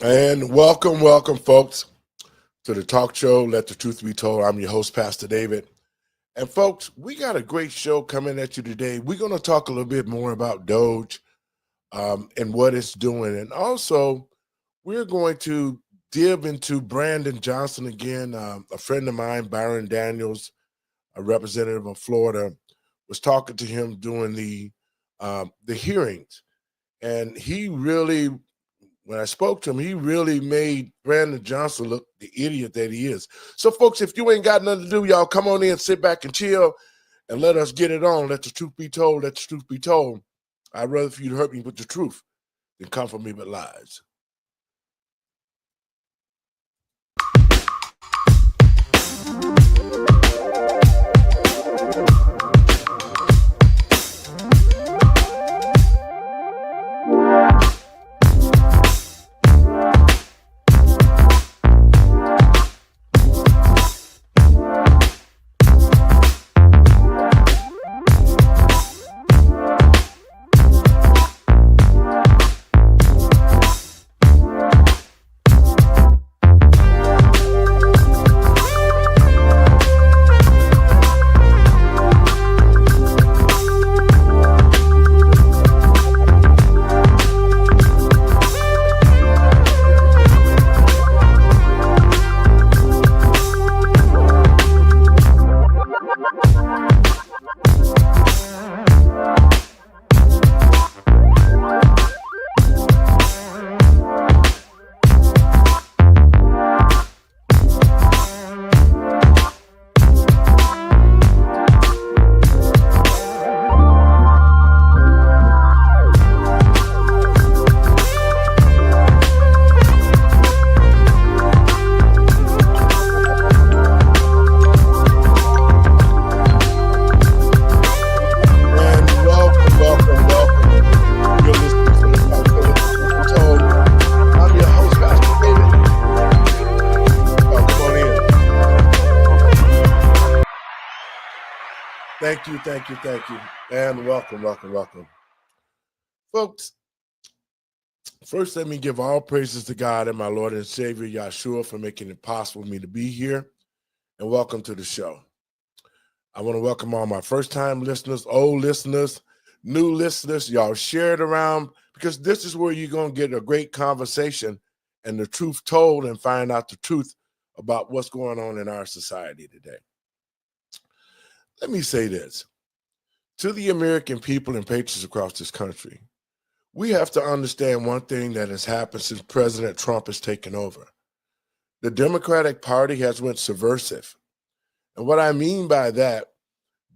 And welcome, folks, to the talk show, Let the Truth Be Told. I'm your host, Pastor David. And, folks, we got a great show coming at you today. We're going to talk a little bit more about Doge and what it's doing. And also, we're going to dive into Brandon Johnson again. A friend of mine, Byron Daniels, a representative of Florida, was talking to him during the hearings. And he really, when I spoke to him, he really made Brandon Johnson look the idiot that he is. So, folks, if you ain't got nothing to do, y'all come on in, sit back and chill, and let us get it on. Let the truth be told. Let the truth be told. I'd rather for you to hurt me with the truth than come for me with lies. Thank you. And welcome. Folks, first let me give all praises to God and my Lord and Savior, Yahshua, for making it possible for me to be here. And welcome to the show. I want to welcome all my first-time listeners, old listeners, new listeners. Y'all share it around because this is where you're going to get a great conversation and the truth told and find out the truth about what's going on in our society today. Let me say this. To the American people and patriots across this country, we have to understand one thing that has happened since President Trump has taken over. The Democratic Party has went subversive. And what I mean by that,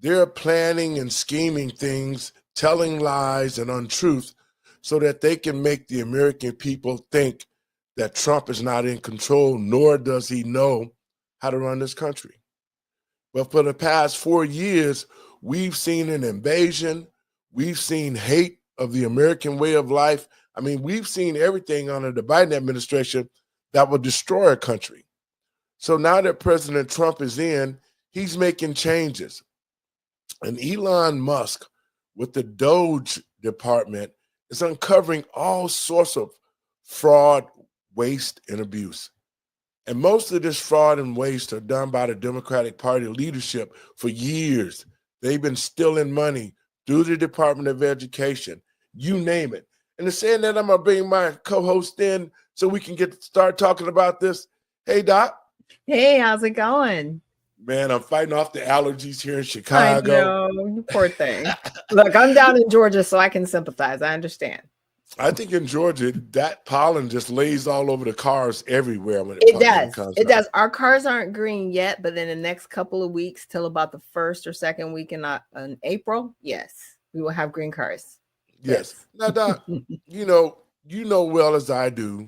they're planning and scheming things, telling lies and untruth so that they can make the American people think that Trump is not in control, nor does he know how to run this country. But for the past 4 years, we've seen an invasion. We've seen hate of the American way of life. I mean, we've seen everything under the Biden administration that will destroy a country. So now that President Trump is in, he's making changes. And Elon Musk, with the Doge department, is uncovering all sorts of fraud, waste, and abuse. And most of this fraud and waste are done by the Democratic Party leadership for years. They've been stealing money through the Department of Education, you name it. And it's saying that I'm going to bring my co-host in so we can start talking about this. Hey, Doc. Hey, how's it going? Man, I'm fighting off the allergies here in Chicago. I know, you poor thing. Look, I'm down in Georgia, so I can sympathize. I understand. I think in Georgia, that pollen just lays all over the cars everywhere. When it does. It does. Our cars aren't green yet, but in the next couple of weeks, till about the first or second week in April, yes, we will have green cars. Yes. Now, Doc, you know well as I do,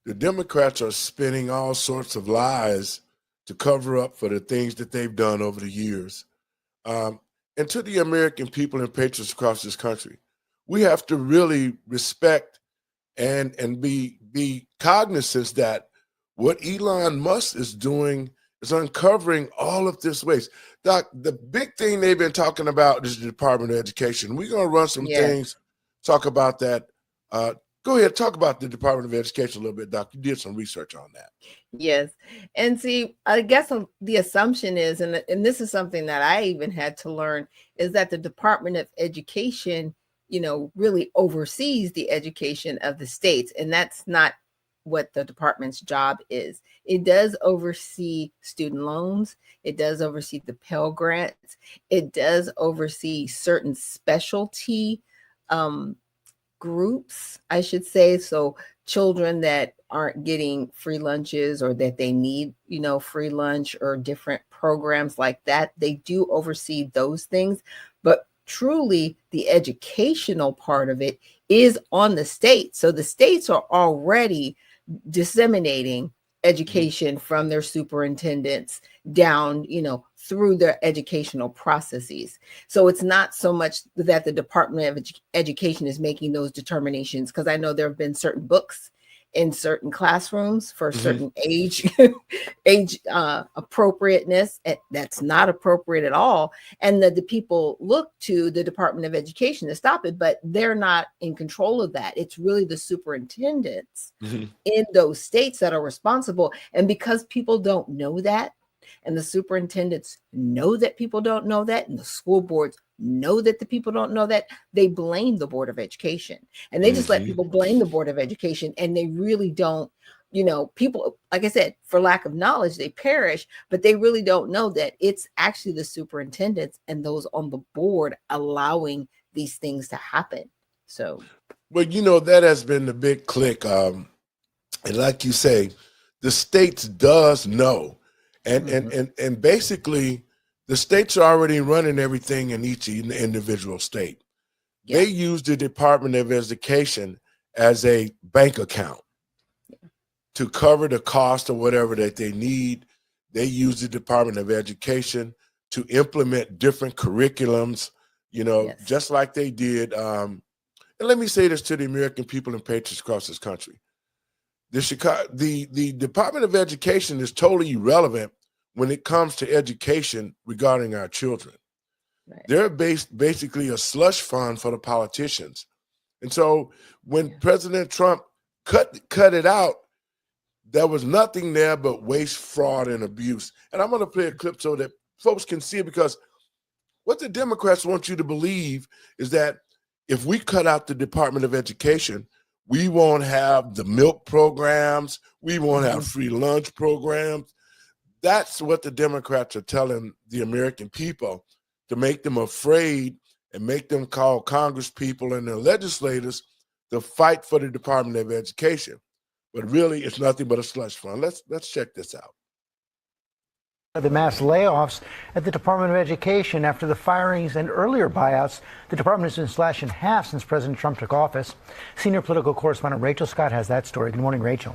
the Democrats are spinning all sorts of lies to cover up for the things that they've done over the years. And to the American people and patriots across this country, we have to really respect and be cognizant that what Elon Musk is doing is uncovering all of this waste. Doc, the big thing they've been talking about is the Department of Education. We're going to run some things, talk about that. Go ahead, talk about the Department of Education a little bit, Doc. You did some research on that. Yes. And see, I guess the assumption is, and this is something that I even had to learn, is that the Department of Education, really oversees the education of the states. And that's not what the department's job is. It does oversee student loans. It does oversee the Pell Grants. It does oversee certain specialty groups, I should say. So children that aren't getting free lunches or that they need, free lunch or different programs like that, they do oversee those things. But truly, the educational part of it is on the state. So the states are already disseminating education from their superintendents down, through their educational processes. So it's not so much that the Department of Education is making those determinations, because I know there have been certain books in certain classrooms for certain age appropriateness that's not appropriate at all, and that the people look to the Department of Education to stop it, but they're not in control of that. It's really the superintendents in those states that are responsible. And because people don't know that, and the superintendents know that people don't know that, and the school boards know that the people don't know that, they blame the Board of Education. And they just let people blame the Board of Education, and they really don't, people, like I said, for lack of knowledge, they perish, but they really don't know that it's actually the superintendents and those on the board allowing these things to happen. So, well, that has been the big click. And like you say, the states does know. And basically, the states are already running everything in each individual state. Yeah. They use the Department of Education as a bank account to cover the cost of whatever that they need. They use the Department of Education to implement different curriculums, just like they did. And let me say this to the American people and patriots across this country. The Department of Education is totally irrelevant when it comes to education regarding our children. Right. They're basically a slush fund for the politicians. And so when President Trump cut it out, there was nothing there but waste, fraud, and abuse. And I'm going to play a clip so that folks can see it, because what the Democrats want you to believe is that if we cut out the Department of Education, we won't have the milk programs. We won't have free lunch programs. That's what the Democrats are telling the American people, to make them afraid and make them call Congress people and their legislators to fight for the Department of Education. But really, it's nothing but a slush fund. Let's check this out. The mass layoffs at the Department of Education after the firings and earlier buyouts. The department has been slashed in half since President Trump took office. Senior political correspondent Rachel Scott has that story. Good morning, Rachel.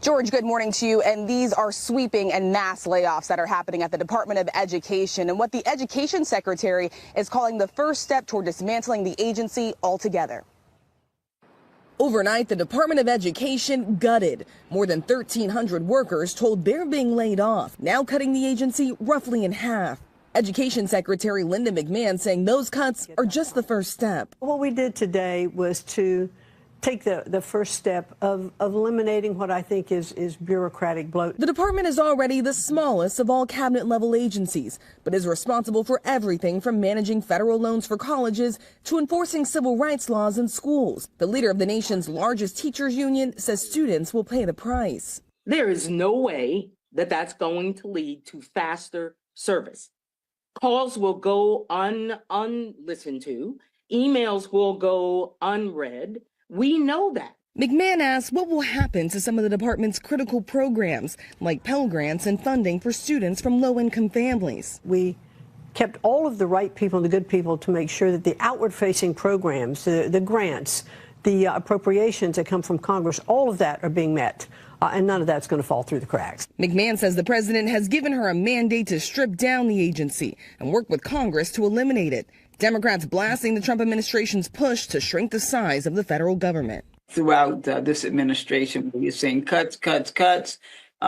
George, good morning to you. And these are sweeping and mass layoffs that are happening at the Department of Education, and what the Education Secretary is calling the first step toward dismantling the agency altogether. Overnight, the Department of Education gutted. More than 1,300 workers told they're being laid off, now cutting the agency roughly in half. Education Secretary Linda McMahon saying those cuts are just the first step. What we did today was to take the first step of eliminating what I think is bureaucratic bloat. The department is already the smallest of all cabinet-level agencies, but is responsible for everything from managing federal loans for colleges to enforcing civil rights laws in schools. The leader of the nation's largest teachers union says students will pay the price. There is no way that that's going to lead to faster service. Calls will go unlistened to. Emails will go unread. We know that. McMahon asked what will happen to some of the department's critical programs, like Pell Grants and funding for students from low-income families. We kept all of the right people, the good people, to make sure that the outward-facing programs, the grants, the appropriations that come from Congress, all of that are being met. And none of that's going to fall through the cracks. McMahon says the president has given her a mandate to strip down the agency and work with Congress to eliminate it. Democrats blasting the Trump administration's push to shrink the size of the federal government. Throughout this administration, we're seeing cuts.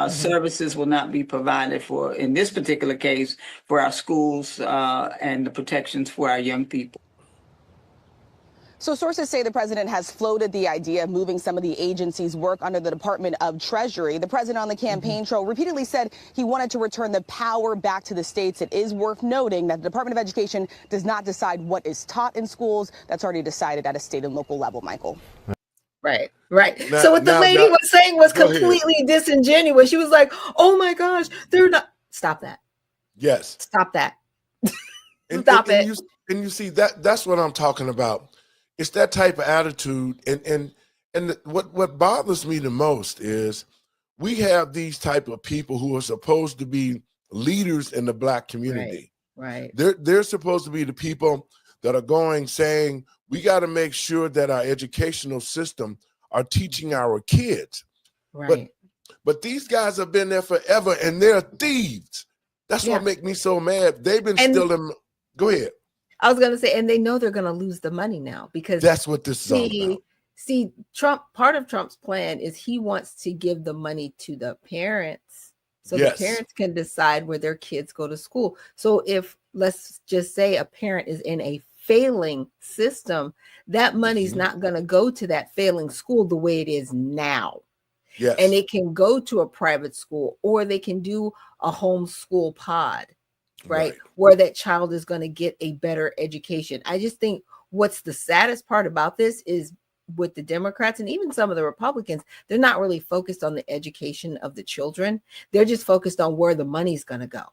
Services will not be provided for, in this particular case, for our schools and the protections for our young people. So sources say the president has floated the idea of moving some of the agency's work under the Department of Treasury. The president on the campaign trail repeatedly said he wanted to return the power back to the states. It is worth noting that the Department of Education does not decide what is taught in schools. That's already decided at a state and local level, Michael. Right, right. Now- so what the now- lady now- was saying was go ahead. completely disingenuous. She was like, "Oh my gosh, they're not." Stop that. Yes. Stop that. And, Stop and, it. And you see that's what I'm talking about. It's that type of attitude. And what bothers me the most is we have these type of people who are supposed to be leaders in the Black community. Right. They're supposed to be the people that are going saying, we got to make sure that our educational system are teaching our kids. Right. But these guys have been there forever and they're thieves. That's what makes me so mad. They've been stealing. Go ahead. I was going to say, and they know they're going to lose the money now because that's what this is all about. See, part of Trump's plan is he wants to give the money to the parents so the parents can decide where their kids go to school. So if, let's just say, a parent is in a failing system, that money's not going to go to that failing school the way it is now. Yes. And it can go to a private school, or they can do a homeschool pod, right? Where that child is going to get a better education. I just think what's the saddest part about this is with the Democrats and even some of the Republicans, they're not really focused on the education of the children. They're just focused on where the money's going to go.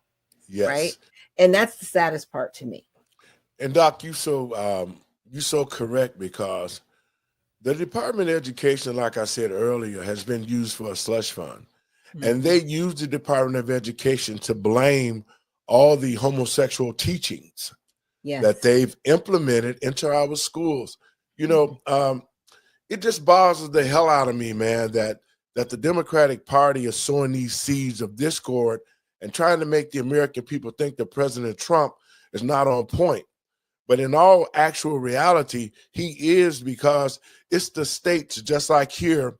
Yes. Right. And that's the saddest part to me. And Doc, you so correct, because the Department of Education, like I said earlier, has been used for a slush fund. And they use the Department of Education to blame all the homosexual teachings that they've implemented into our schools. You know, it just bothers the hell out of me, man, that the Democratic Party is sowing these seeds of discord and trying to make the American people think that President Trump is not on point. But in all actual reality, he is, because it's the states, just like here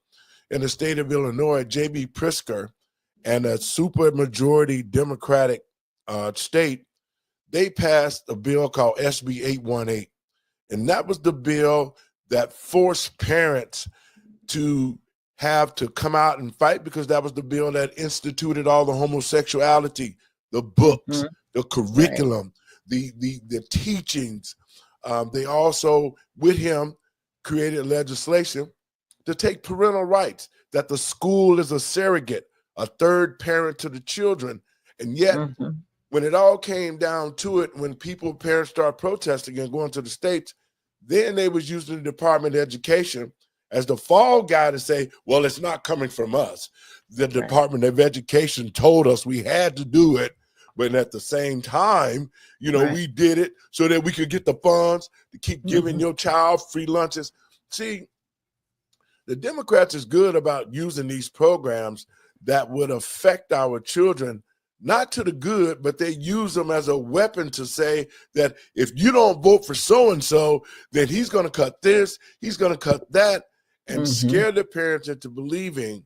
in the state of Illinois, J.B. Pritzker and a super majority Democratic state, they passed a bill called SB 818. And that was the bill that forced parents to have to come out and fight, because that was the bill that instituted all the homosexuality, the books, the curriculum, the teachings. They also, with him, created legislation to take parental rights, that the school is a surrogate, a third parent to the children. And yet, when it all came down to it, when parents started protesting and going to the states, then they was using the Department of Education as the fall guy to say, well, it's not coming from us. The Department of Education told us we had to do it. But at the same time, you know, we did it so that we could get the funds to keep giving your child free lunches. See, the Democrats is good about using these programs that would affect our children, not to the good, but they use them as a weapon to say that if you don't vote for so-and-so, then he's going to cut this, he's going to cut that, and scare the parents into believing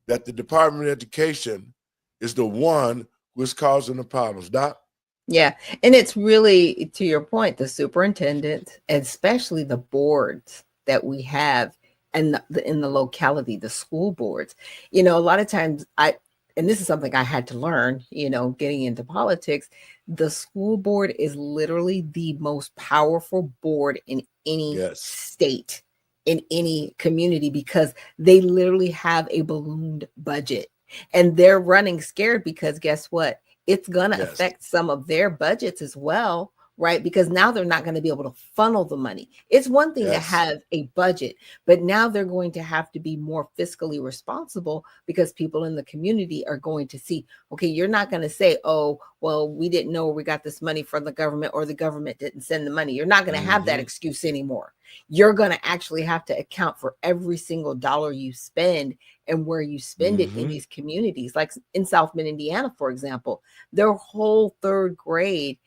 that the Department of Education is the one who's causing the problems. Doc? Yeah. And it's really, to your point, the superintendent, and especially the boards that we have and in the locality, the school boards. You know, a lot of times and this is something I had to learn, you know, getting into politics, the school board is literally the most powerful board in any state, in any community, because they literally have a ballooned budget and they're running scared, because guess what? It's going to affect some of their budgets as well, right? Because now they're not going to be able to funnel the money. It's one thing to have a budget, but now they're going to have to be more fiscally responsible, because people in the community are going to see, okay, you're not going to say, oh, well, we didn't know where we got this money from the government, or the government didn't send the money. You're not going to have that excuse anymore. You're going to actually have to account for every single dollar you spend and where you spend it in these communities. Like in South Bend, Indiana, for example, their whole third grade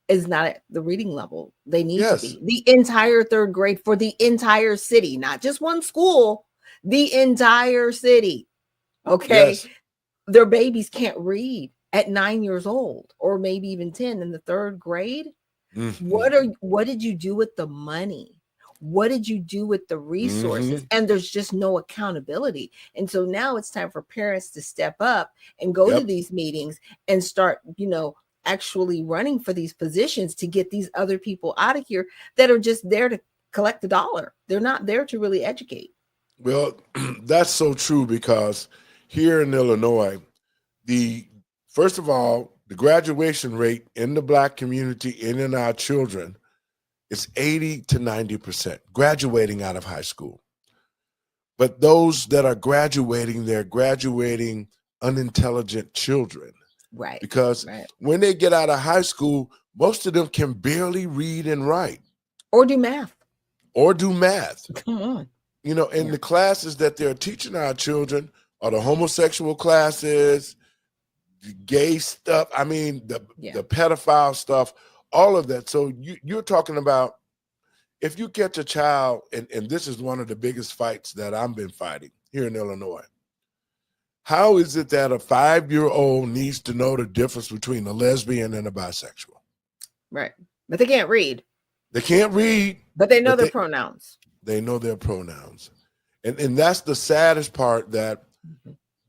is not at the reading level they need to be. The entire third grade for the entire city, not just one school, the entire city. Okay. Their babies can't read at 9 years old, or maybe even 10 in the third grade. What did you do with the money? What did you do with the resources? And there's just no accountability. And so now it's time for parents to step up and go to these meetings and start, actually running for these positions to get these other people out of here that are just there to collect the dollar. They're not there to really educate. Well, that's so true, because here in Illinois, first of all, the graduation rate in the Black community and in our children is 80 to 90% graduating out of high school. But those that are graduating, they're graduating unintelligent children. Right. Because when they get out of high school, most of them can barely read and write. Or do math. Come on. And the classes that they're teaching our children are the homosexual classes, the gay stuff, the pedophile stuff, all of that. So you're talking about, if you catch a child, and this is one of the biggest fights that I've been fighting here in Illinois. How is it that a 5-year-old needs to know the difference between a lesbian and a bisexual? Right. But they can't read. They can't read. But they know their pronouns. They know their pronouns. And that's the saddest part that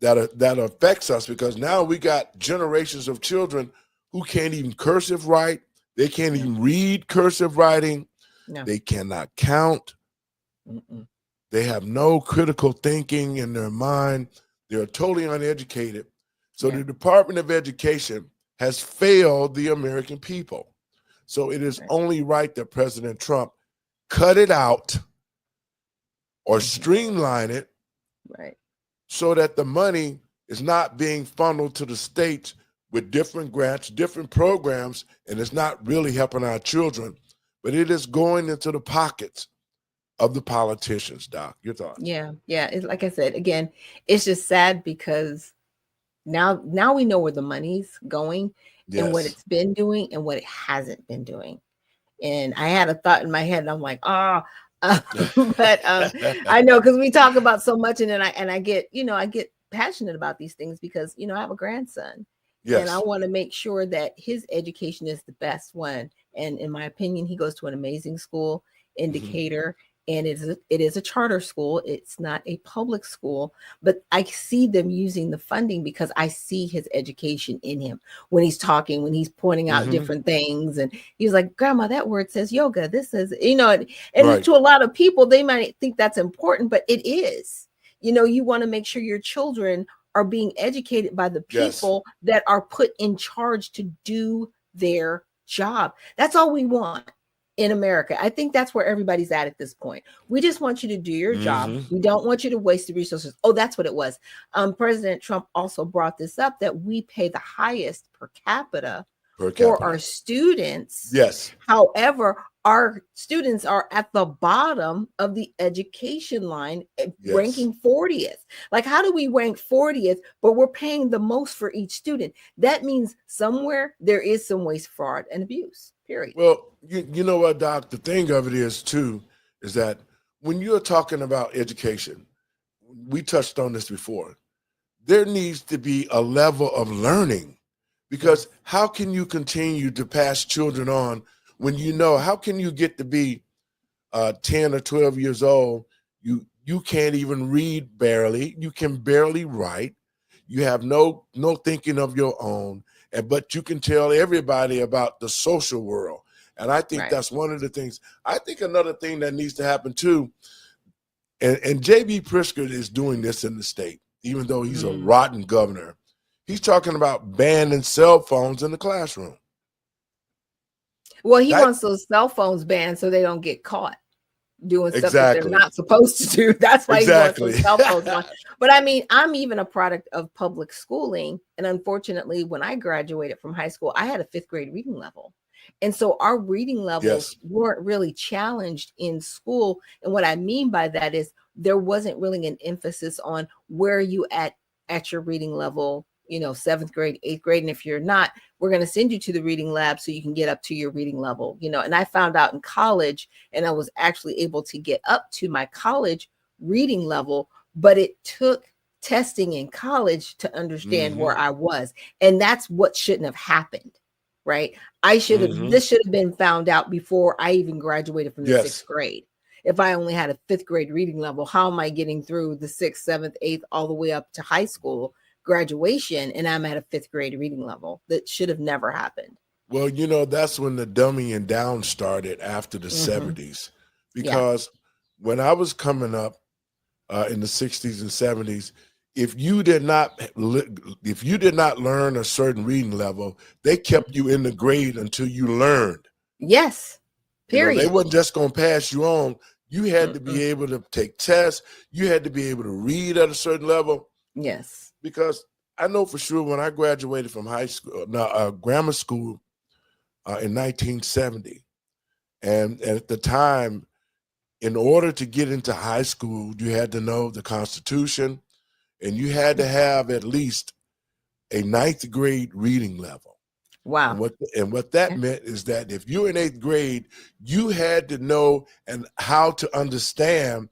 affects us, because now we got generations of children who can't even cursive write. They can't even read cursive writing. No. They cannot count. They have no critical thinking in their mind. They're totally uneducated. So the Department of Education has failed the American people. So it is only right that President Trump cut it out or streamline it, so that the money is not being funneled to the states with different grants, different programs, and it's not really helping our children, but it is going into the pockets of the politicians. Doc, your thoughts? Yeah. It's, like I said, again, it's just sad because now we know where the money's going and what it's been doing and what it hasn't been doing. And I had a thought in my head, and I'm like, but I know, because we talk about so much, and then I get, I get passionate about these things because, I have a grandson. And I want to make sure that his education is the best one. And in my opinion, he goes to an amazing school, Indicator, and it is a charter school. It's not a public school, but I see them using the funding because I see his education in him when he's talking, when he's pointing out different things. And he's like, Grandma, that word says yoga. This is, and to a lot of people, they might think that's important, but it is. You want to make sure your children are being educated by the people that are put in charge to do their job. That's all we want in America. I think that's where everybody's at this point. We just want you to do your job. We don't want you to waste the resources. Oh, that's what it was. President Trump also brought this up, that we pay the highest per capita for our students. Yes. However, our students are at the bottom of the education line, ranking 40th. Like, how do we rank 40th, but we're paying the most for each student? That means somewhere there is some waste, fraud, and abuse, period. Well, you know what, Doc, the thing of it is, too, is that when you're talking about education, we touched on this before, there needs to be a level of learning, because how can you continue to pass children on when how can you get to be 10 or 12 years old, you can't even read barely, you can barely write, you have no thinking of your own, but you can tell everybody about the social world. And I think that's one of the things. I think another thing that needs to happen too, and J.B. Pritzker is doing this in the state, even though he's a rotten governor. He's talking about banning cell phones in the classroom. Well, he wants those cell phones banned so they don't get caught doing stuff that they're not supposed to do. That's why he wants those cell phones on. But I mean, I'm even a product of public schooling. And unfortunately, when I graduated from high school, I had a 5th grade reading level. And so our reading levels weren't really challenged in school. And what I mean by that is there wasn't really an emphasis on where you at your reading level, 7th grade, 8th grade. And if you're not, we're going to send you to the reading lab so you can get up to your reading level, and I found out in college, and I was actually able to get up to my college reading level, but it took testing in college to understand where I was. And that's what shouldn't have happened, right? This should have been found out before I even graduated from the 6th grade. if I only had a 5th grade reading level, how am I getting through the 6th, 7th, 8th, all the way up to high school graduation, and I'm at a 5th grade reading level? That should have never happened. Well, that's when the dumbing down started after the 70s, because when I was coming up in the 60s and 70s, if you did not learn a certain reading level, they kept you in the grade until you learned. Yes. Period. They wasn't just going to pass you on. You had to be able to take tests. You had to be able to read at a certain level. Yes. Because I know for sure when I graduated from grammar school in 1970, and at the time, in order to get into high school, you had to know the Constitution, and you had to have at least a 9th grade reading level. Wow. And what that meant is that if you're in 8th grade, you had to know and how to understand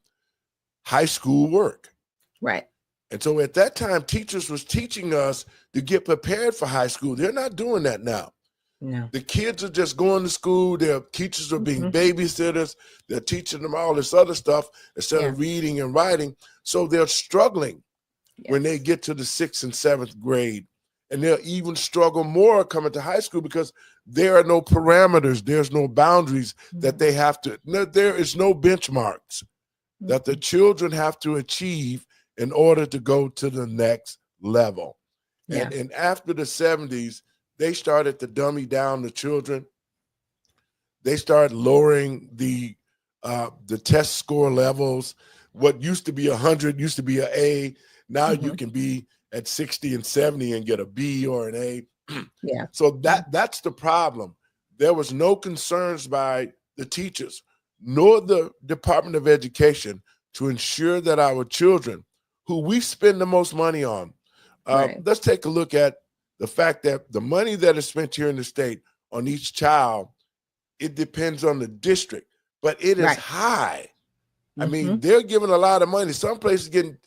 high school work. Right. And so at that time, teachers was teaching us to get prepared for high school. They're not doing that now. No. The kids are just going to school. Their teachers are being babysitters. They're teaching them all this other stuff instead of reading and writing. So they're struggling when they get to the 6th and 7th grade. And they'll even struggle more coming to high school because there are no parameters. There's no boundaries that they have to, there is no benchmarks that the children have to achieve in order to go to the next level. And after the 70s, they started to dummy down the children. They started lowering the test score levels. What used to be 100 used to be an A. Now you can be at 60 and 70 and get a B or an A. So that's the problem. There was no concerns by the teachers nor the Department of Education to ensure that our children, who we spend the most money on, let's take a look at the fact that the money that is spent here in the state on each child, it depends on the district, but it is high. I mean, they're giving a lot of money. Some places getting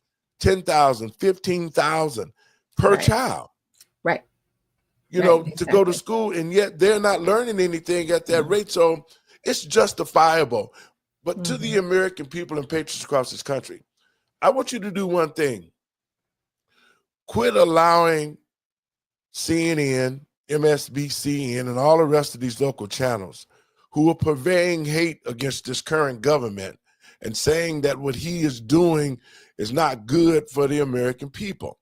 $10,000, $15,000 per child. Right. To go to school, and yet they're not learning anything at that rate. So it's justifiable. But to the American people and patriots across this country, I want you to do one thing. Quit allowing CNN, MSNBC, and all the rest of these local channels who are purveying hate against this current government and saying that what he is doing is not good for the American people.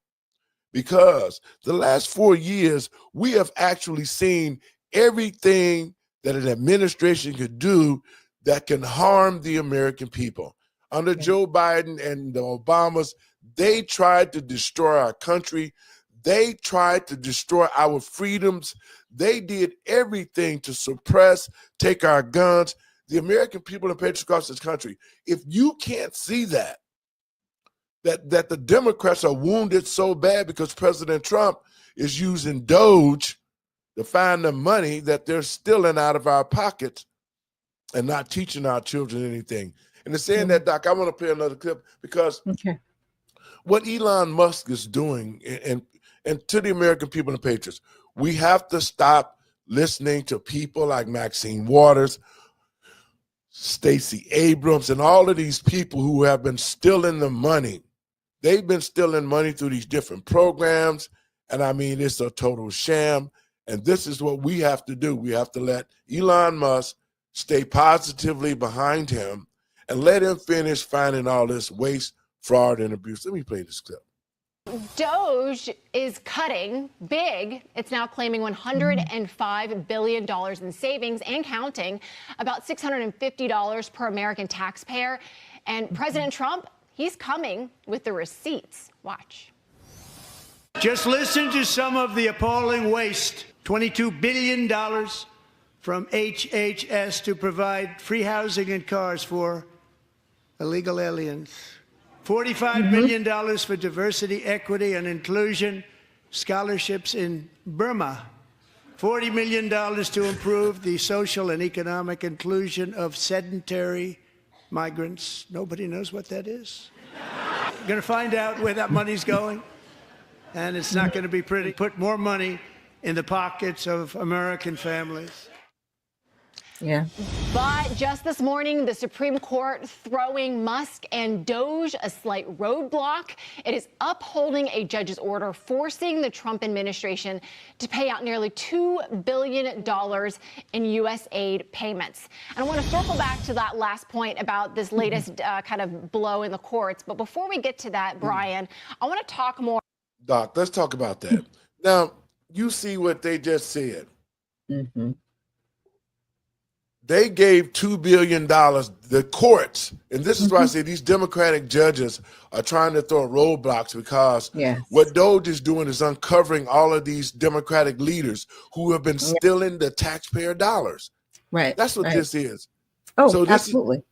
Because the last 4 years, we have actually seen everything that an administration could do that can harm the American people. Under Joe Biden and the Obamas, they tried to destroy our country. They tried to destroy our freedoms. They did everything to suppress, take our guns. The American people and patriots across this country, if you can't see that the Democrats are wounded so bad because President Trump is using Doge to find the money that they're stealing out of our pockets and not teaching our children anything. And in saying that, Doc, I want to play another clip because what Elon Musk is doing, and to the American people and patriots, we have to stop listening to people like Maxine Waters, Stacey Abrams, and all of these people who have been stealing the money. They've been stealing money through these different programs, and I mean, it's a total sham. And this is what we have to do. We have to let Elon Musk stay positively behind him and let him finish finding all this waste, fraud, and abuse. Let me play this clip. Doge is cutting big. It's now claiming $105 billion in savings and counting, about $650 per American taxpayer. And President Trump, he's coming with the receipts. Watch. Just listen to some of the appalling waste. $22 billion from HHS to provide free housing and cars for illegal aliens. $45 billion for diversity, equity, and inclusion scholarships in Burma. $40 million to improve the social and economic inclusion of sedentary migrants. Nobody knows what that is. You're going to find out where that money's going, and it's not going to be pretty. Put more money in the pockets of American families. Yeah. But just this morning, the Supreme Court throwing Musk and Doge a slight roadblock. It is upholding a judge's order forcing the Trump administration to pay out nearly $2 billion in U.S. aid payments. And I want to circle back to that last point about this latest kind of blow in the courts. But before we get to that, Brian, I want to talk more. Doc, let's talk about that. Now, you see what they just said. Mm-hmm. They gave $2 billion, the courts, and this is why I say these Democratic judges are trying to throw roadblocks because what Doge is doing is uncovering all of these Democratic leaders who have been stealing the taxpayer dollars. Right. That's what this is. Oh, so absolutely.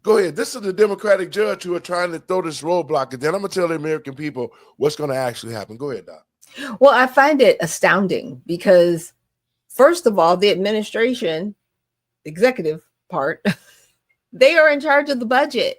Go ahead. This is the Democratic judge who are trying to throw this roadblock, and then I'm going to tell the American people what's going to actually happen. Go ahead, Doc. Well, I find it astounding because, first of all, the administration, executive part, they are in charge of the budget.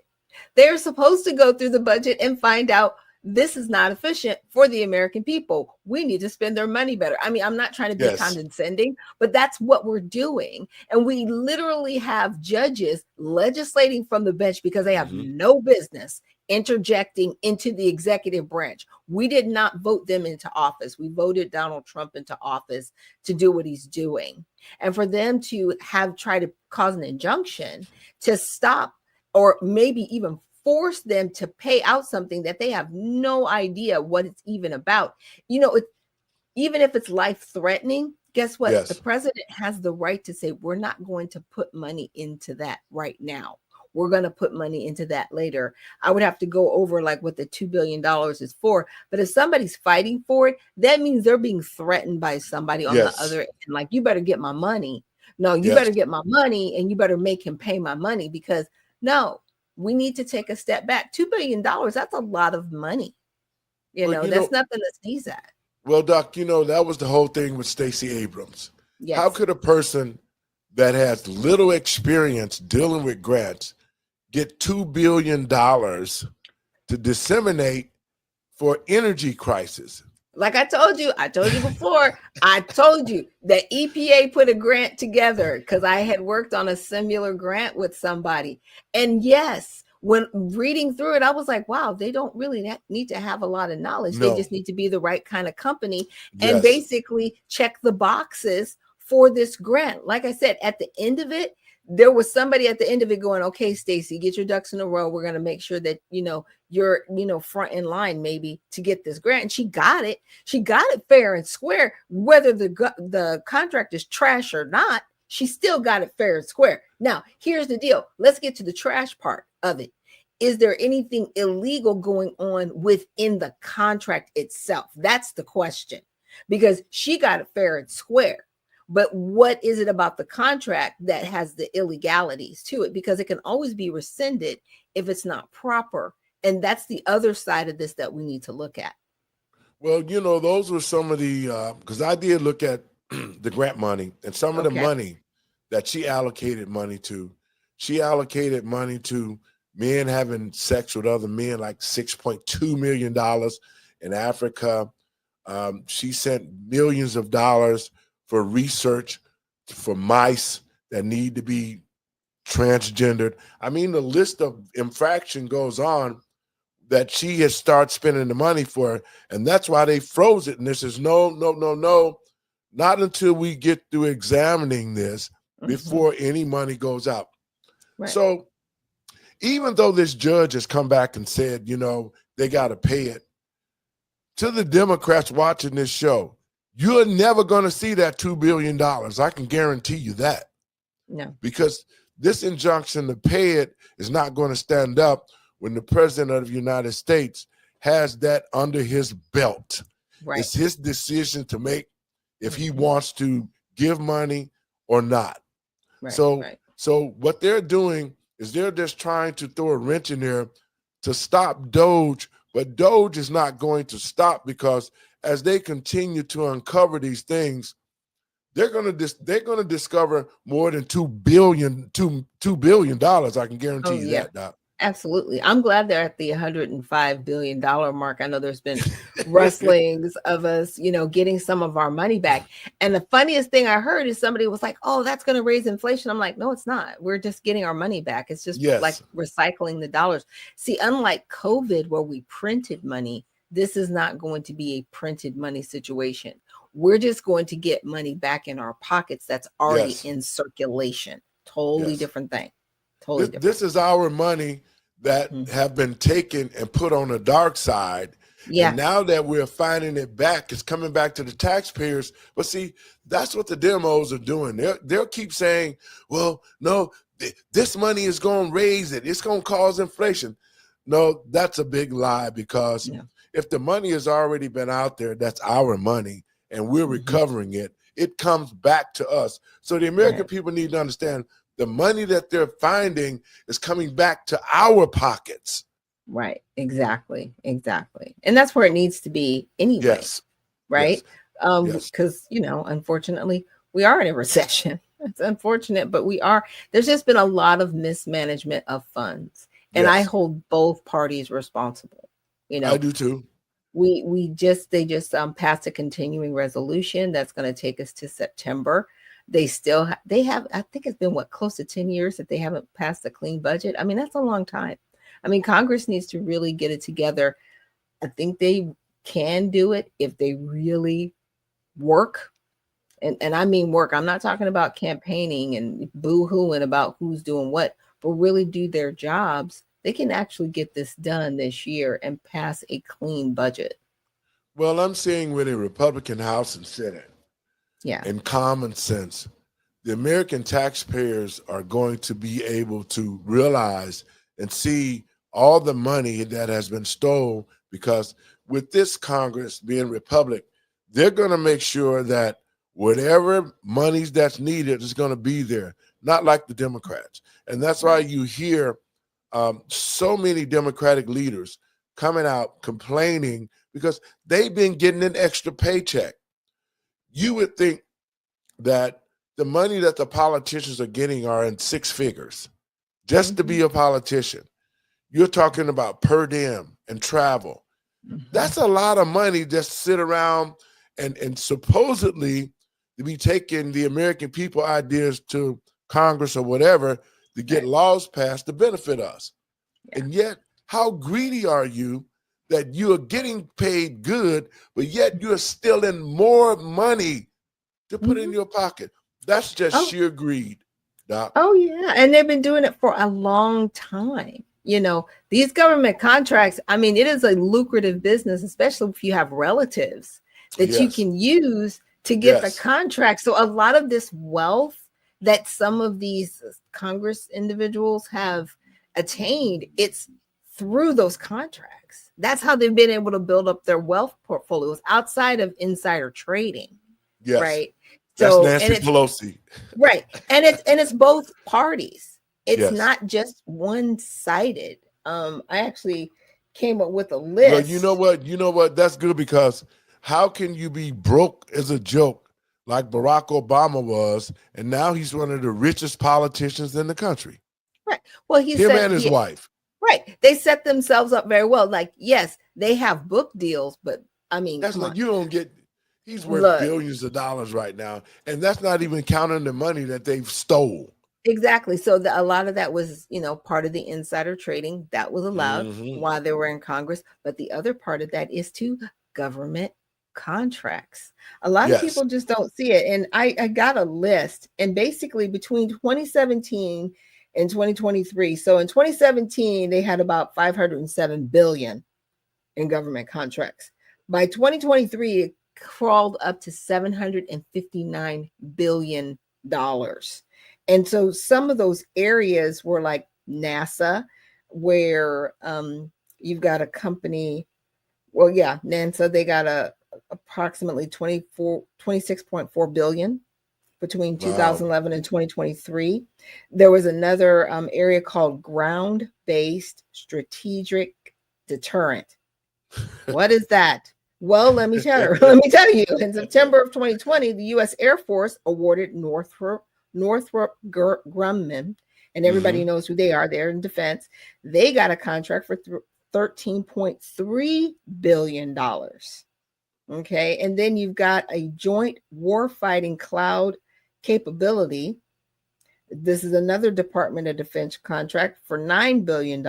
They're supposed to go through the budget and find out this is not efficient for the American people. We need to spend their money better. I mean, I'm not trying to be condescending, but that's what we're doing. And we literally have judges legislating from the bench because they have no business interjecting into the executive branch. We did not vote them into office. We voted Donald Trump into office to do what he's doing. And for them to have tried to cause an injunction to stop or maybe even force them to pay out something that they have no idea what it's even about. You know, even if it's life-threatening, guess what? The president has the right to say, we're not going to put money into that right now. We're going to put money into that later. I would have to go over like what the $2 billion is for. But if somebody's fighting for it, that means they're being threatened by somebody on the other end. Like, you better get my money. No, you better get my money and you better make him pay my money because no, we need to take a step back. $2 billion, that's a lot of money. You know, that's nothing to sneeze at. Well, Doc, you know, that was the whole thing with Stacey Abrams. Yes. How could a person that has little experience dealing with grants get $2 billion to disseminate for energy crisis? Like I told you before, I told you that EPA put a grant together because I had worked on a similar grant with somebody. And yes, when reading through it, I was like, wow, they don't really need to have a lot of knowledge. No. They just need to be the right kind of company and basically check the boxes for this grant. Like I said, at the end of it, there was somebody at the end of it going, okay, Stacey, get your ducks in a row. We're going to make sure that, you know, you're, you know, front in line maybe to get this grant. And she got it. She got it fair and square, whether the contract is trash or not. She still got it fair and square. Now, here's the deal. Let's get to the trash part of it. Is there anything illegal going on within the contract itself? That's the question, because she got it fair and square. But what is it about the contract that has the illegalities to it? Because it can always be rescinded if it's not proper. And that's the other side of this that we need to look at. Well, you know, those were some of the, because I did look at the grant money and some of the money that she allocated money to. She allocated money to men having sex with other men, like $6.2 million in Africa. She sent millions of dollars for research for mice that need to be transgendered. I mean, the list of infraction goes on that she has started spending the money for, and that's why they froze it. And this is no, not until we get through examining this before any money goes out. Right. So even though this judge has come back and said, you know, they got to pay it, to the Democrats watching this show, you're never going to see that $2 billion. I can guarantee you that. No. Because this injunction to pay it is not going to stand up when the president of the United States has that under his belt. Right. It's his decision to make if he wants to give money or not. Right. So what they're doing is they're just trying to throw a wrench in there to stop Doge, but Doge is not going to stop because as they continue to uncover these things, they're going to discover more than $2 billion. I can guarantee you that, Doc. Absolutely. I'm glad they're at the $105 billion mark. I know there's been rustlings of us, getting some of our money back. And the funniest thing I heard is somebody was like, oh, that's going to raise inflation. I'm like, no, it's not. We're just getting our money back. It's just like Yes. recycling the dollars. See, unlike COVID, where we printed money, this is not going to be a printed money situation. We're just going to get money back in our pockets that's already Yes. in circulation. Totally Yes. different thing. Totally different. This is our money that have been taken and put on the dark side. Yeah. And now that we're finding it back, it's coming back to the taxpayers. But see, that's what the demos are doing. They'll keep saying, well, no, this money is going to raise it. It's going to cause inflation. No, that's a big lie, because if the money has already been out there, that's our money, and we're recovering it. It comes back to us. So the American people need to understand the money that they're finding is coming back to our pockets. Right. Exactly. And that's where it needs to be anyway. Yes. Right. Yes. Because, unfortunately, we are in a recession. It's unfortunate, but there's just been a lot of mismanagement of funds. And I hold both parties responsible. I do too. They just passed a continuing resolution that's going to take us to September. They have, I think it's been close to 10 years that they haven't passed a clean budget. I mean, that's a long time. I mean, Congress needs to really get it together. I think they can do it if they really work. And I mean work. I'm not talking about campaigning and boo-hooing about who's doing what, but really do their jobs. They can actually get this done this year and pass a clean budget. Well, I'm seeing with a Republican House and Senate, and common sense, the American taxpayers are going to be able to realize and see all the money that has been stolen, because with this Congress being Republican, they're going to make sure that whatever monies that's needed is going to be there, not like the Democrats. And that's why you hear so many Democratic leaders coming out complaining, because they've been getting an extra paycheck. You would think that the money that the politicians are getting are in six figures just to be a politician. You're talking about per diem and travel. That's a lot of money just to sit around and supposedly to be taking the American people ideas to Congress or whatever to get laws passed to benefit us. And yet, how greedy are you that you are getting paid good, but yet you're stealing more money to put in your pocket? That's just sheer greed, Doc. Oh, yeah. And they've been doing it for a long time. These government contracts, I mean, it is a lucrative business, especially if you have relatives that you can use to get the contract. So a lot of this wealth that some of these Congress individuals have attained, it's through those contracts. That's how they've been able to build up their wealth portfolios outside of insider trading. Yes. Right. That's So Nancy Pelosi. Right. And it's both parties. It's not just one-sided. I actually came up with a list. Well, you know what? That's good, because how can you be broke as a joke like Barack Obama was, and now he's one of the richest politicians in the country? Right. Well, him and his wife. Right. They set themselves up very well. Like, yes, they have book deals, but I mean, that's like you don't get. He's worth billions of dollars right now, and that's not even counting the money that they've stole. Exactly. So a lot of that was, part of the insider trading that was allowed while they were in Congress. But the other part of that is to government contracts. A lot of people just don't see it. And I got a list, and basically between 2017 and 2023. So in 2017, they had about $507 billion in government contracts. By 2023, it crawled up to $759 billion. And so some of those areas were like NASA, where you've got a company. Well, yeah, NASA, they got approximately 26.4 billion between 2011 and 2023. There was another area called ground-based strategic deterrent. What is that? Well, let me tell you. In September of 2020, the U.S. Air Force awarded Northrop Grumman and everybody knows who they are. They're in defense. They got a contract for $13.3 billion. Okay. And then you've got a joint warfighting cloud capability. This is another Department of Defense contract for $9 billion.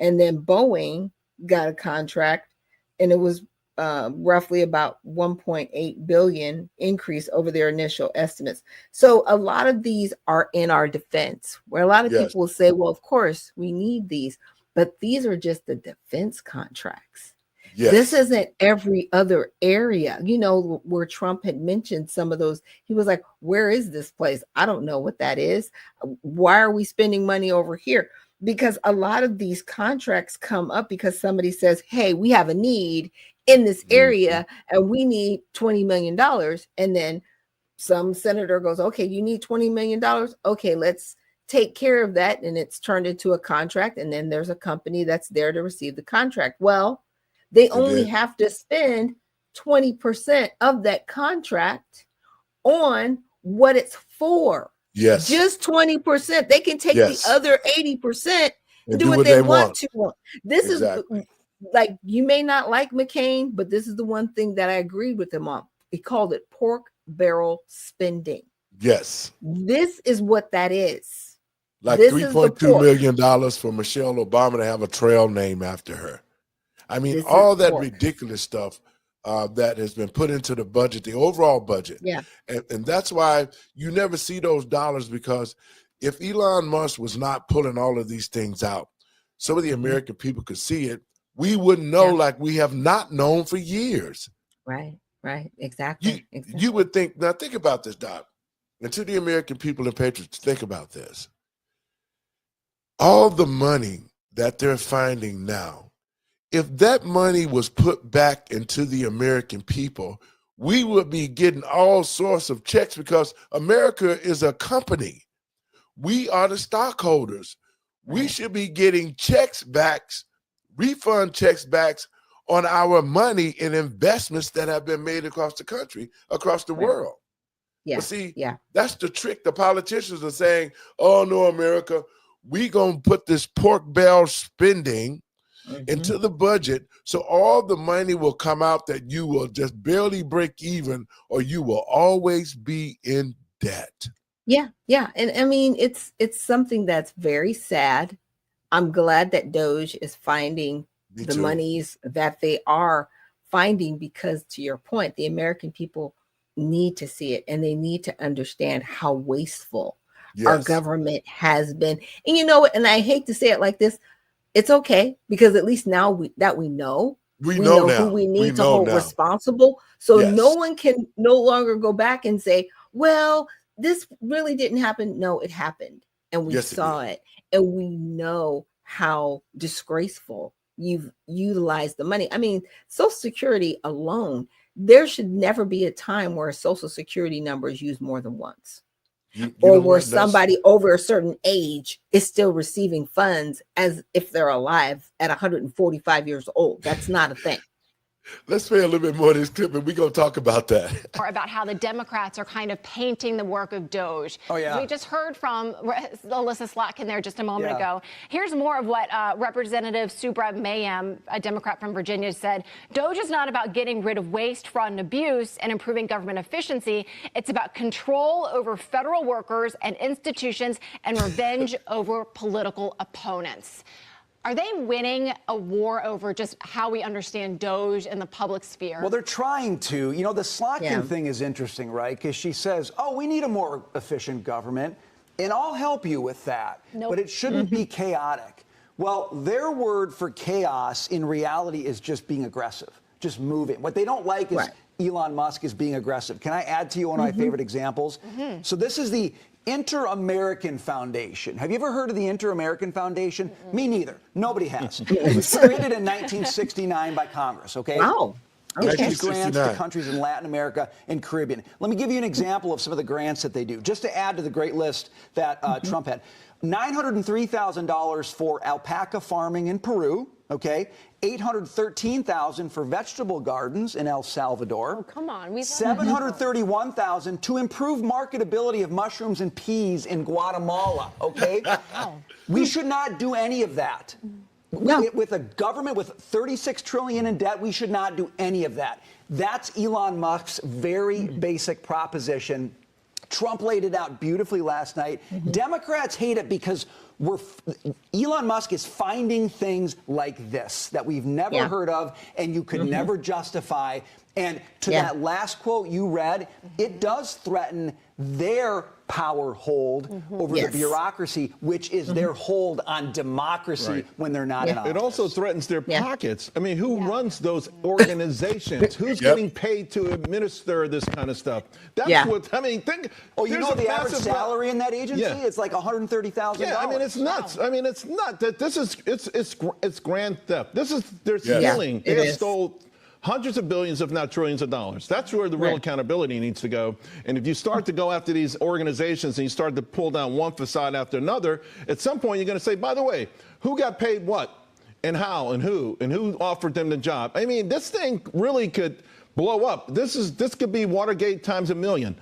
And then Boeing got a contract, and it was roughly about 1.8 billion increase over their initial estimates. So a lot of these are in our defense, where a lot of people will say, well, of course we need these, but these are just the defense contracts. This isn't every other area, you know, where Trump had mentioned some of those. He was like, where is this place? I don't know what that is. Why are we spending money over here? Because a lot of these contracts come up because somebody says, hey, we have a need in this area and we need $20 million. And then some senator goes, okay, you need $20 million. Okay, let's take care of that. And it's turned into a contract. And then there's a company that's there to receive the contract. Well, they only have to spend 20% of that contract on what it's for. Yes. Just 20%. They can take the other 80% and do what they want to. This is like, you may not like McCain, but this is the one thing that I agreed with him on. He called it pork barrel spending. Yes. This is what that is. Like $3.2 million for Michelle Obama to have a trail named after her. I mean, all that ridiculous stuff that has been put into the budget, the overall budget. Yeah. And that's why you never see those dollars, because if Elon Musk was not pulling all of these things out, some of the American people could see it. We wouldn't know like we have not known for years. Right. Exactly. You would think, now think about this, Doc. And to the American people and patriots, think about this. All the money that they're finding now, if that money was put back into the American people, we would be getting all sorts of checks, because America is a company. We are the stockholders. We should be getting checks back, refund checks back on our money and investments that have been made across the country, across the world. Yeah. But see, that's the trick. The politicians are saying, oh no, America, we gonna put this pork barrel spending into the budget, so all the money will come out that you will just barely break even, or you will always be in debt. Yeah. And I mean, it's something that's very sad. I'm glad that DOJ is finding the monies that they are finding, because to your point, the American people need to see it, and they need to understand how wasteful our government has been. And you know what? And I hate to say it like this, it's okay, because at least now we know who we need to hold responsible. So no one can no longer go back and say, well, this really didn't happen. No, it happened. And we saw it. And we know how disgraceful you've utilized the money. I mean, Social Security alone, there should never be a time where a Social Security number is used more than once. Or where somebody over a certain age is still receiving funds as if they're alive at 145 years old. That's not a thing. Let's play a little bit more of this clip, and we're going to talk about that. Or about how the Democrats are kind of painting the work of DOJ. Oh, yeah. We just heard from Alyssa Slotkin there just a moment ago. Here's more of what Representative Subra Mayam, a Democrat from Virginia, said. DOJ is not about getting rid of waste, fraud, and abuse and improving government efficiency. It's about control over federal workers and institutions and revenge over political opponents. Are they winning a war over just how we understand DOJ in the public sphere? Well, they're trying to. You know, the Slotkin thing is interesting, right? Because she says, oh, we need a more efficient government, and I'll help you with that. But it shouldn't be chaotic. Well, their word for chaos in reality is just being aggressive, just moving. What they don't like is Elon Musk is being aggressive. Can I add to you one of my favorite examples? So this is the Inter-American Foundation. Have you ever heard of the Inter-American Foundation? Me neither. Nobody has. It was created in 1969 by Congress, okay? Wow. Issues grants to countries in Latin America and Caribbean. Let me give you an example of some of the grants that they do, just to add to the great list that Trump had. $903,000 for alpaca farming in Peru, okay? $813,000 for vegetable gardens in El Salvador. Oh, come on. $731,000 to improve marketability of mushrooms and peas in Guatemala, okay? We should not do any of that. No. With a government with $36 trillion in debt, we should not do any of that. That's Elon Musk's very basic proposition. Trump laid it out beautifully last night. Democrats hate it because Elon Musk is finding things like this that we've never heard of and you could never justify. And to that last quote you read, it does threaten their power hold over the bureaucracy, which is their hold on democracy when they're not in office. It also threatens their pockets. I mean, who runs those organizations? Who's getting paid to administer this kind of stuff? That's what, I mean, think. Oh, you know the average salary in that agency? It's like $130,000. Yeah, I mean, it's nuts. I mean, it's not that this is, it's grand theft. This is, they're stealing. They stole hundreds of billions, if not trillions of dollars. That's where the real accountability needs to go. And if you start to go after these organizations and you start to pull down one facade after another, at some point you're going to say, by the way, who got paid what and how and who offered them the job? I mean, this thing really could blow up. This could be Watergate times a million.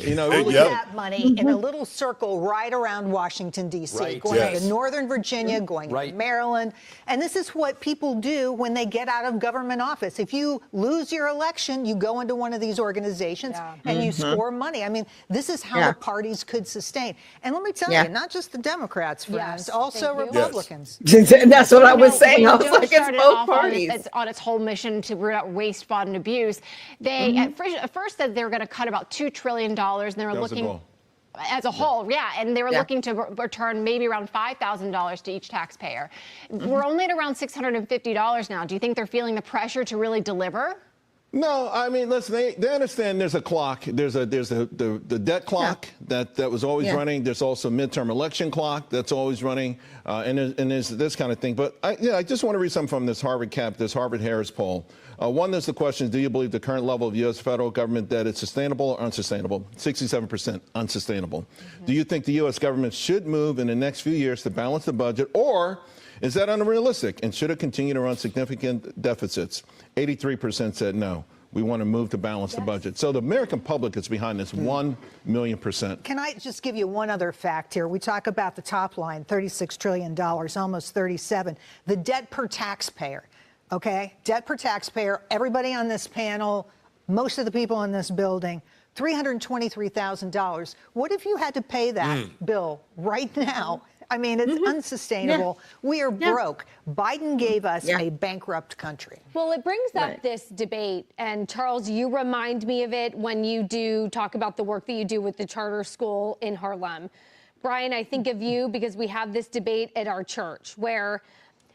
You know, really that money in a little circle right around Washington, D.C., going into Northern Virginia, going to Maryland. And this is what people do when they get out of government office. If you lose your election, you go into one of these organizations and you score money. I mean, this is how the parties could sustain. And let me tell you, not just the Democrats, friends, also Republicans. That's what I was saying. I was like, it's both parties. It's on its whole mission to root out waste, fraud, and abuse. They at first said they were going to cut about $2 trillion, and they were looking as a whole, and they were looking to return maybe around $5,000 to each taxpayer. We're only at around $650 now. Do you think they're feeling the pressure to really deliver? No, I mean, listen, they understand there's a clock. There's the debt clock that was always running. There's also midterm election clock that's always running, and there's this kind of thing. But I just want to read something from this Harvard Harris poll. One, there's the question, do you believe the current level of U.S. federal government debt is sustainable or unsustainable? 67% unsustainable. Do you think the U.S. government should move in the next few years to balance the budget, or is that unrealistic and should it continue to run significant deficits? 83% said no. We want to move to balance the budget. So the American public is behind this 1,000,000%. Can I just give you one other fact here? We talk about the top line, $36 trillion, almost 37. The debt per taxpayer, okay? Debt per taxpayer, everybody on this panel, most of the people in this building, $323,000. What if you had to pay that bill right now? I mean, it's unsustainable. We are broke. Biden gave us a bankrupt country. Well, it brings up this debate. And Charles, you remind me of it when you do talk about the work that you do with the charter school in Harlem. Brian, I think of you because we have this debate at our church where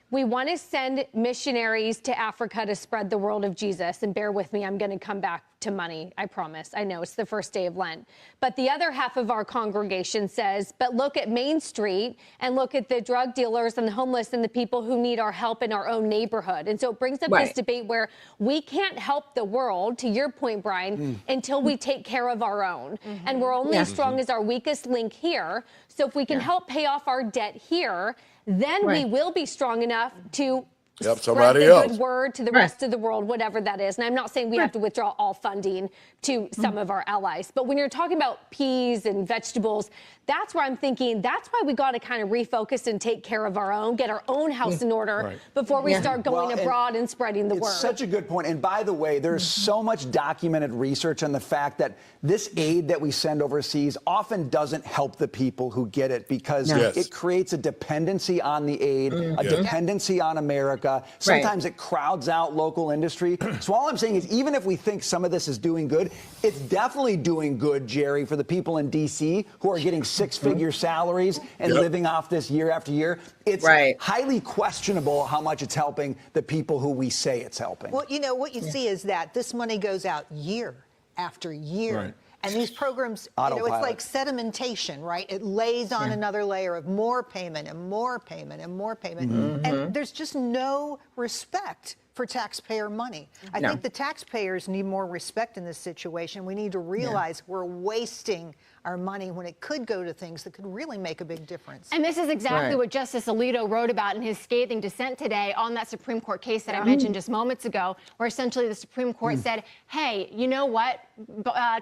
we want to send missionaries to Africa to spread the world of Jesus. And bear with me, I'm going to come back to money, I promise. I know it's the first day of Lent. But the other half of our congregation says, but look at Main Street and look at the drug dealers and the homeless and the people who need our help in our own neighborhood. And so it brings up this debate where we can't help the world, to your point, Brian, until we take care of our own. And we're only as strong as our weakest link here. So if we can help pay off our debt here, then we will be strong enough to spread the good word to the rest of the world, whatever that is. And I'm not saying we have to withdraw all funding to some of our allies. But when you're talking about peas and vegetables, that's where I'm thinking that's why we got to kind of refocus and take care of our own, get our own house in order before we start going abroad and spreading the word. It's such a good point. And by the way, there's so much documented research on the fact that this aid that we send overseas often doesn't help the people who get it because it creates a dependency on the aid, a dependency on America. Sometimes it crowds out local industry. So all I'm saying is even if we think some of this is doing good, it's definitely doing good, Jerry, for the people in D.C. who are getting six-figure salaries and living off this year after year. It's highly questionable how much it's helping the people who we say it's helping. Well, you know, what you see is that this money goes out year after year. And these programs, you know, it's like sedimentation, right? It lays on another layer of more payment and more payment and more payment. And there's just no respect for taxpayer money. I think the taxpayers need more respect in this situation. We need to realize we're wasting our money when it could go to things that could really make a big difference. And this is exactly what Justice Alito wrote about in his scathing dissent today on that Supreme Court case that I mentioned just moments ago, where essentially the Supreme Court said, hey, you know what,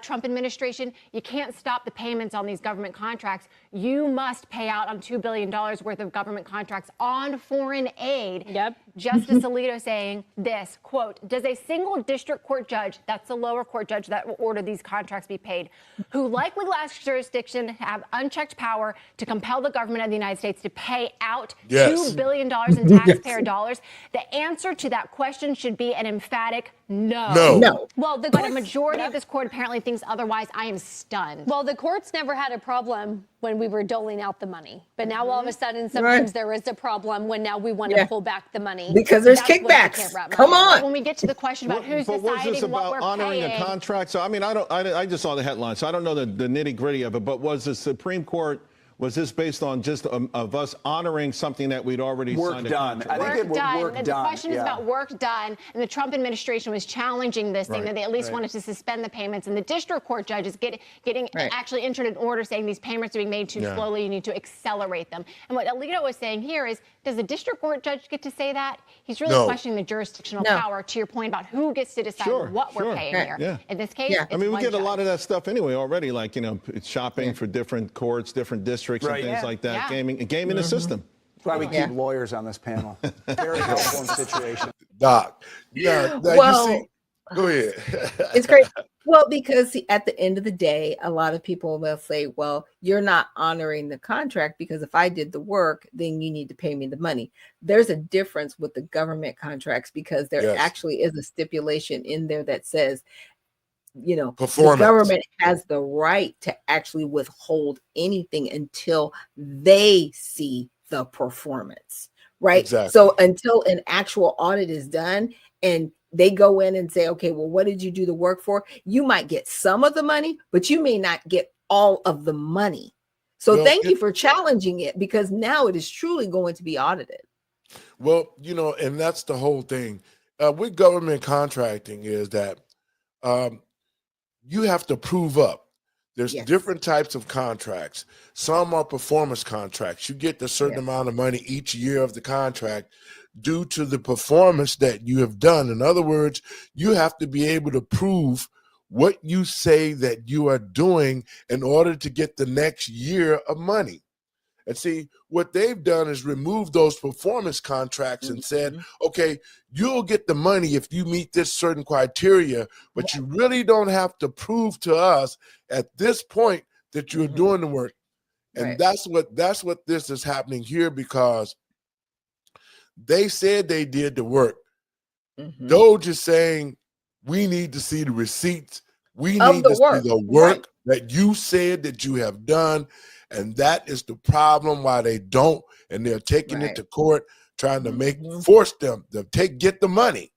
Trump administration, you can't stop the payments on these government contracts. You must pay out on $2 billion worth of government contracts on foreign aid. Justice Alito saying this, quote, does a single district court judge, that's the lower court judge that will order these contracts be paid, who likely lacks jurisdiction, have unchecked power to compel the government of the United States to pay out $2 billion in taxpayer dollars? The answer to that question should be an emphatic no. Well, But a majority of this court apparently thinks otherwise. I am stunned. Well, the courts never had a problem when we were doling out the money. But now all of a sudden, sometimes there is a problem when now we want to pull back the money. Because there's kickbacks. Come on. When we get to the question about who's deciding what we're honoring paying. a contract? So, I mean, I just saw the headline, so I don't know the nitty gritty of it, but was the Supreme Court, was this based on just of us honoring something that we'd already signed a contract? I think it was work done. The question is about work done, and the Trump administration was challenging this, saying that they at least wanted to suspend the payments, and the district court judges getting actually entered an order saying these payments are being made too slowly, you need to accelerate them. And what Alito was saying here is, does the district court judge get to say that? He's really questioning the jurisdictional power, to your point about who gets to decide what we're paying here. In this case, I mean, we get a lot of that stuff anyway already, like, you know, shopping for different courts, different districts, and things like that, gaming the system. That's why we keep lawyers on this panel. Very helpful in situation. Doc, well, you see, go ahead. It's great. Well, because at the end of the day, a lot of people will say, well, you're not honoring the contract because if I did the work, then you need to pay me the money. There's a difference with the government contracts because there actually is a stipulation in there that says, you know, the government has the right to actually withhold anything until they see the performance, right? Exactly. So until an actual audit is done and they go in and say, okay, well, what did you do the work for? You might get some of the money, but you may not get all of the money. So thank you for challenging it, because now it is truly going to be audited. Well, you know, and that's the whole thing with government contracting is that you have to prove up. There's different types of contracts. Some are performance contracts. You get a certain amount of money each year of the contract due to the performance that you have done. In other words, you have to be able to prove what you say that you are doing in order to get the next year of money. And see, what they've done is remove those performance contracts and said, okay, you'll get the money if you meet this certain criteria, but you really don't have to prove to us at this point that you're doing the work. And that's what this is happening here, because they said they did the work. Doge is saying we need to see the receipts. We need to see the work that you said that you have done. And that is the problem why they don't. And they're taking it to court, trying to force them to get the money.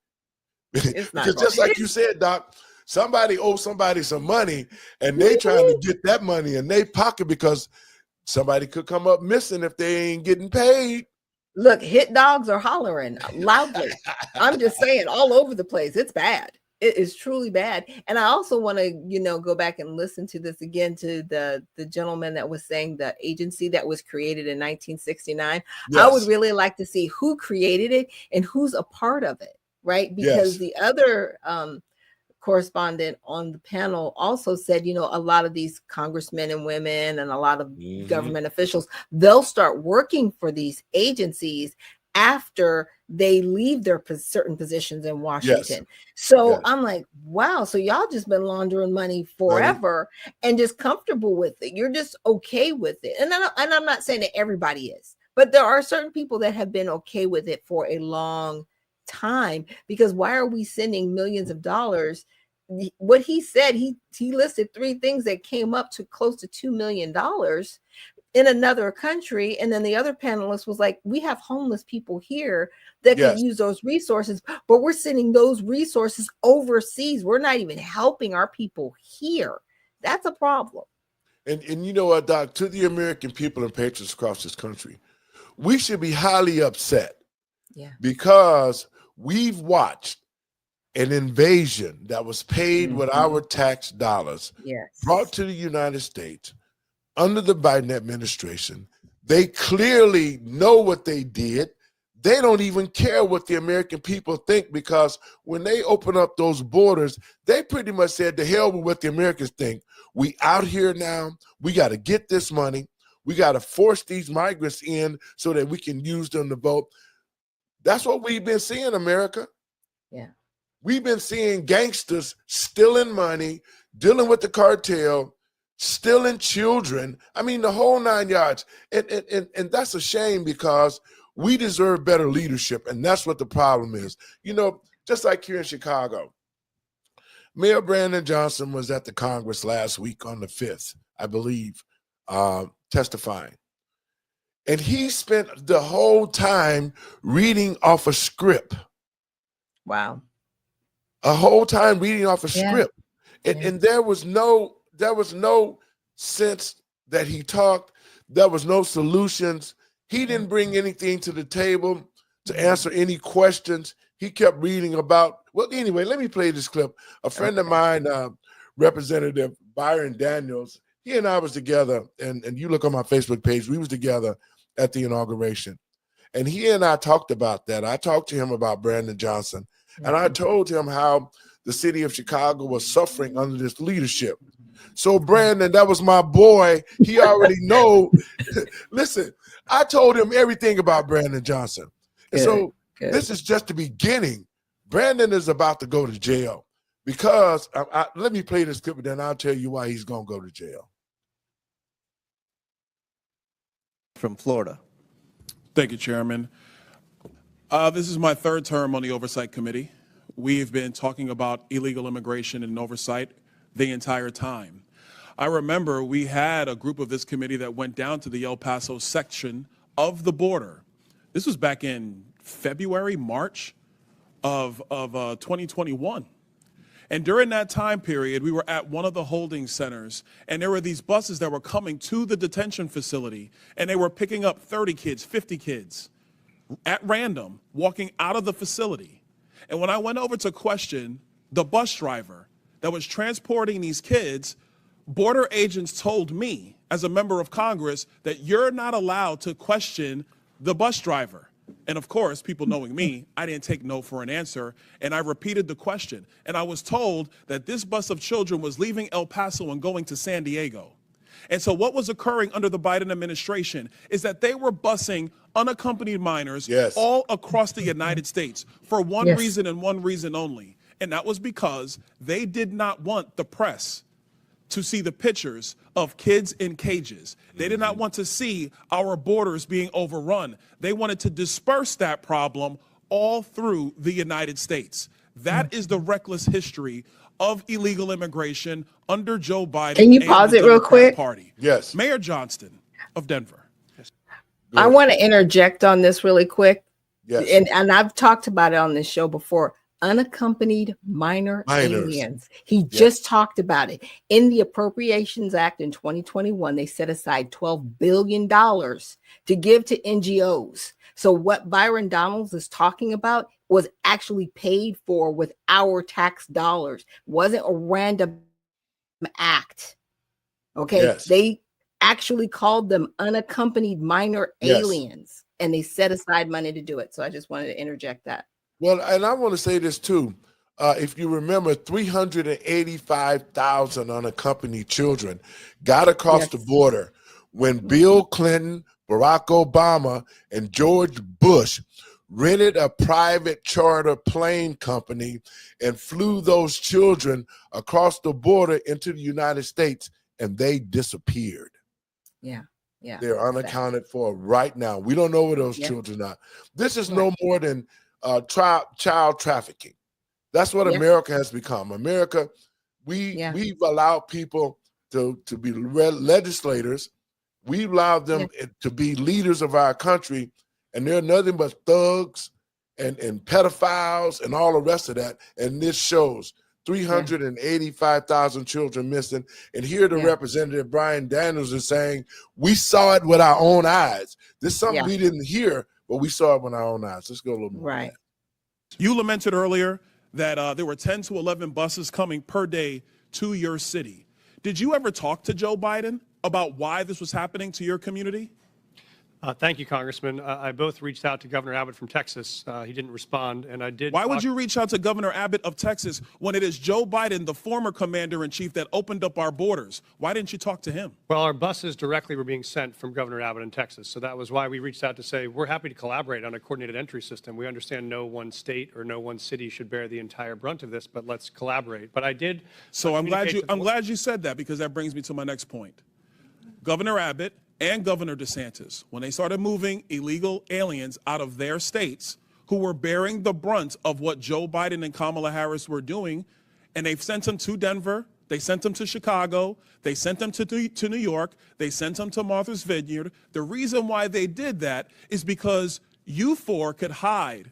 Because just like you said, Doc, somebody owes somebody some money and they trying to get that money in their pocket because somebody could come up missing if they ain't getting paid. Look, hit dogs are hollering loudly. I'm just saying, all over the place. It's bad. It is truly bad. And I also want to, you know, go back and listen to this again, to the gentleman that was saying the agency that was created in 1969. I would really like to see who created it and who's a part of it, right? Because the other correspondent on the panel also said, you know, a lot of these congressmen and women and a lot of government officials, they'll start working for these agencies after they leave their certain positions in Washington. So I'm like, wow, so y'all just been laundering money forever and just comfortable with it. You're just okay with it. And I'm not saying that everybody is, but there are certain people that have been okay with it for a long time, because why are we sending millions of dollars? What he said, he listed 3 things that came up to close to $2 million in another country. And then the other panelist was like, we have homeless people here that can use those resources, but we're sending those resources overseas. We're not even helping our people here. That's a problem. And you know what, Doc, to the American people and patriots across this country, we should be highly upset because we've watched an invasion that was paid with our tax dollars, brought to the United States under the Biden administration. They clearly know what they did. They don't even care what the American people think, because when they open up those borders, they pretty much said, to hell with what the Americans think. We out here now. We got to get this money. We got to force these migrants in so that we can use them to vote. That's what we've been seeing, America. Yeah. We've been seeing gangsters stealing money, dealing with the cartel, stealing children. I mean, the whole 9 yards. And that's a shame, because we deserve better leadership. And that's what the problem is. You know, just like here in Chicago, Mayor Brandon Johnson was at the Congress last week on the 5th, I believe, testifying. And he spent the whole time reading off a script. Wow. A whole time reading off a script. And there was no sense that he talked. There was no solutions. He didn't bring anything to the table to answer any questions. He kept reading about, well, anyway, let me play this clip. A friend of mine, Representative Byron Daniels, he and I was together, and you look on my Facebook page, we was together at the inauguration. And he and I talked about that. I talked to him about Brandon Johnson, and I told him how the city of Chicago was suffering under this leadership. So Brandon, that was my boy. He already know. Listen, I told him everything about Brandon Johnson. And this is just the beginning. Brandon is about to go to jail, because let me play this clip, and then I'll tell you why he's going to go to jail. From Florida. Thank you, Chairman. This is my third term on the Oversight Committee. We've been talking about illegal immigration and oversight the entire time. I remember we had a group of this committee that went down to the El Paso section of the border. This was back in February, March of 2021. And during that time period, we were at one of the holding centers, and there were these buses that were coming to the detention facility, and they were picking up 30 kids, 50 kids at random, walking out of the facility. And when I went over to question the bus driver that was transporting these kids, border agents told me, as a member of Congress, that you're not allowed to question the bus driver. And of course, people knowing me, I didn't take no for an answer, and I repeated the question. And I was told that this bus of children was leaving El Paso and going to San Diego. And so what was occurring under the Biden administration is that they were busing unaccompanied minors all across the United States for one reason and one reason only. And that was because they did not want the press to see the pictures of kids in cages. They did not want to see our borders being overrun. They wanted to disperse that problem all through the United States. That is the reckless history of illegal immigration under Joe Biden. Can you pause it real quick? Party. Yes. Mayor Johnston of Denver. I want to interject on this really quick. Yes. And I've talked about it on this show before. Unaccompanied minors. Aliens. He just talked about it. In the Appropriations Act in 2021, they set aside $12 billion to give to NGOs. So what Byron Donalds is talking about was actually paid for with our tax dollars. It wasn't a random act. Okay. They actually called them unaccompanied minor aliens, and they set aside money to do it. So I just wanted to interject that. Well, and I want to say this too. If you remember, 385,000 unaccompanied children got across the border when Bill Clinton, Barack Obama, and George Bush rented a private charter plane company and flew those children across the border into the United States, and they disappeared. Yeah. They're unaccounted for right now. We don't know where those children are. This is no more than child trafficking. That's what America has become. America, we've allowed people to be legislators. We've allowed them to be leaders of our country, and they're nothing but thugs and pedophiles and all the rest of that. And this shows 385,000 children missing. And here the Representative Brian Daniels is saying, we saw it with our own eyes. This is something we didn't hear, but we saw it with our own eyes. Let's go a little more. Right. You lamented earlier that there were 10 to 11 buses coming per day to your city. Did you ever talk to Joe Biden about why this was happening to your community? Thank you, Congressman. I both reached out to Governor Abbott from Texas. He didn't respond, and I did. Why would you reach out to Governor Abbott of Texas when it is Joe Biden, the former commander-in-chief, that opened up our borders? Why didn't you talk to him? Well, our buses directly were being sent from Governor Abbott in Texas, so that was why we reached out to say we're happy to collaborate on a coordinated entry system. We understand no one state or no one city should bear the entire brunt of this, but let's collaborate. But I did. So I'm glad you said that, because that brings me to my next point. Governor Abbott and Governor DeSantis, when they started moving illegal aliens out of their states who were bearing the brunt of what Joe Biden and Kamala Harris were doing, and they've sent them to Denver, they sent them to Chicago, they sent them to New York, they sent them to Martha's Vineyard. The reason why they did that is because you four could hide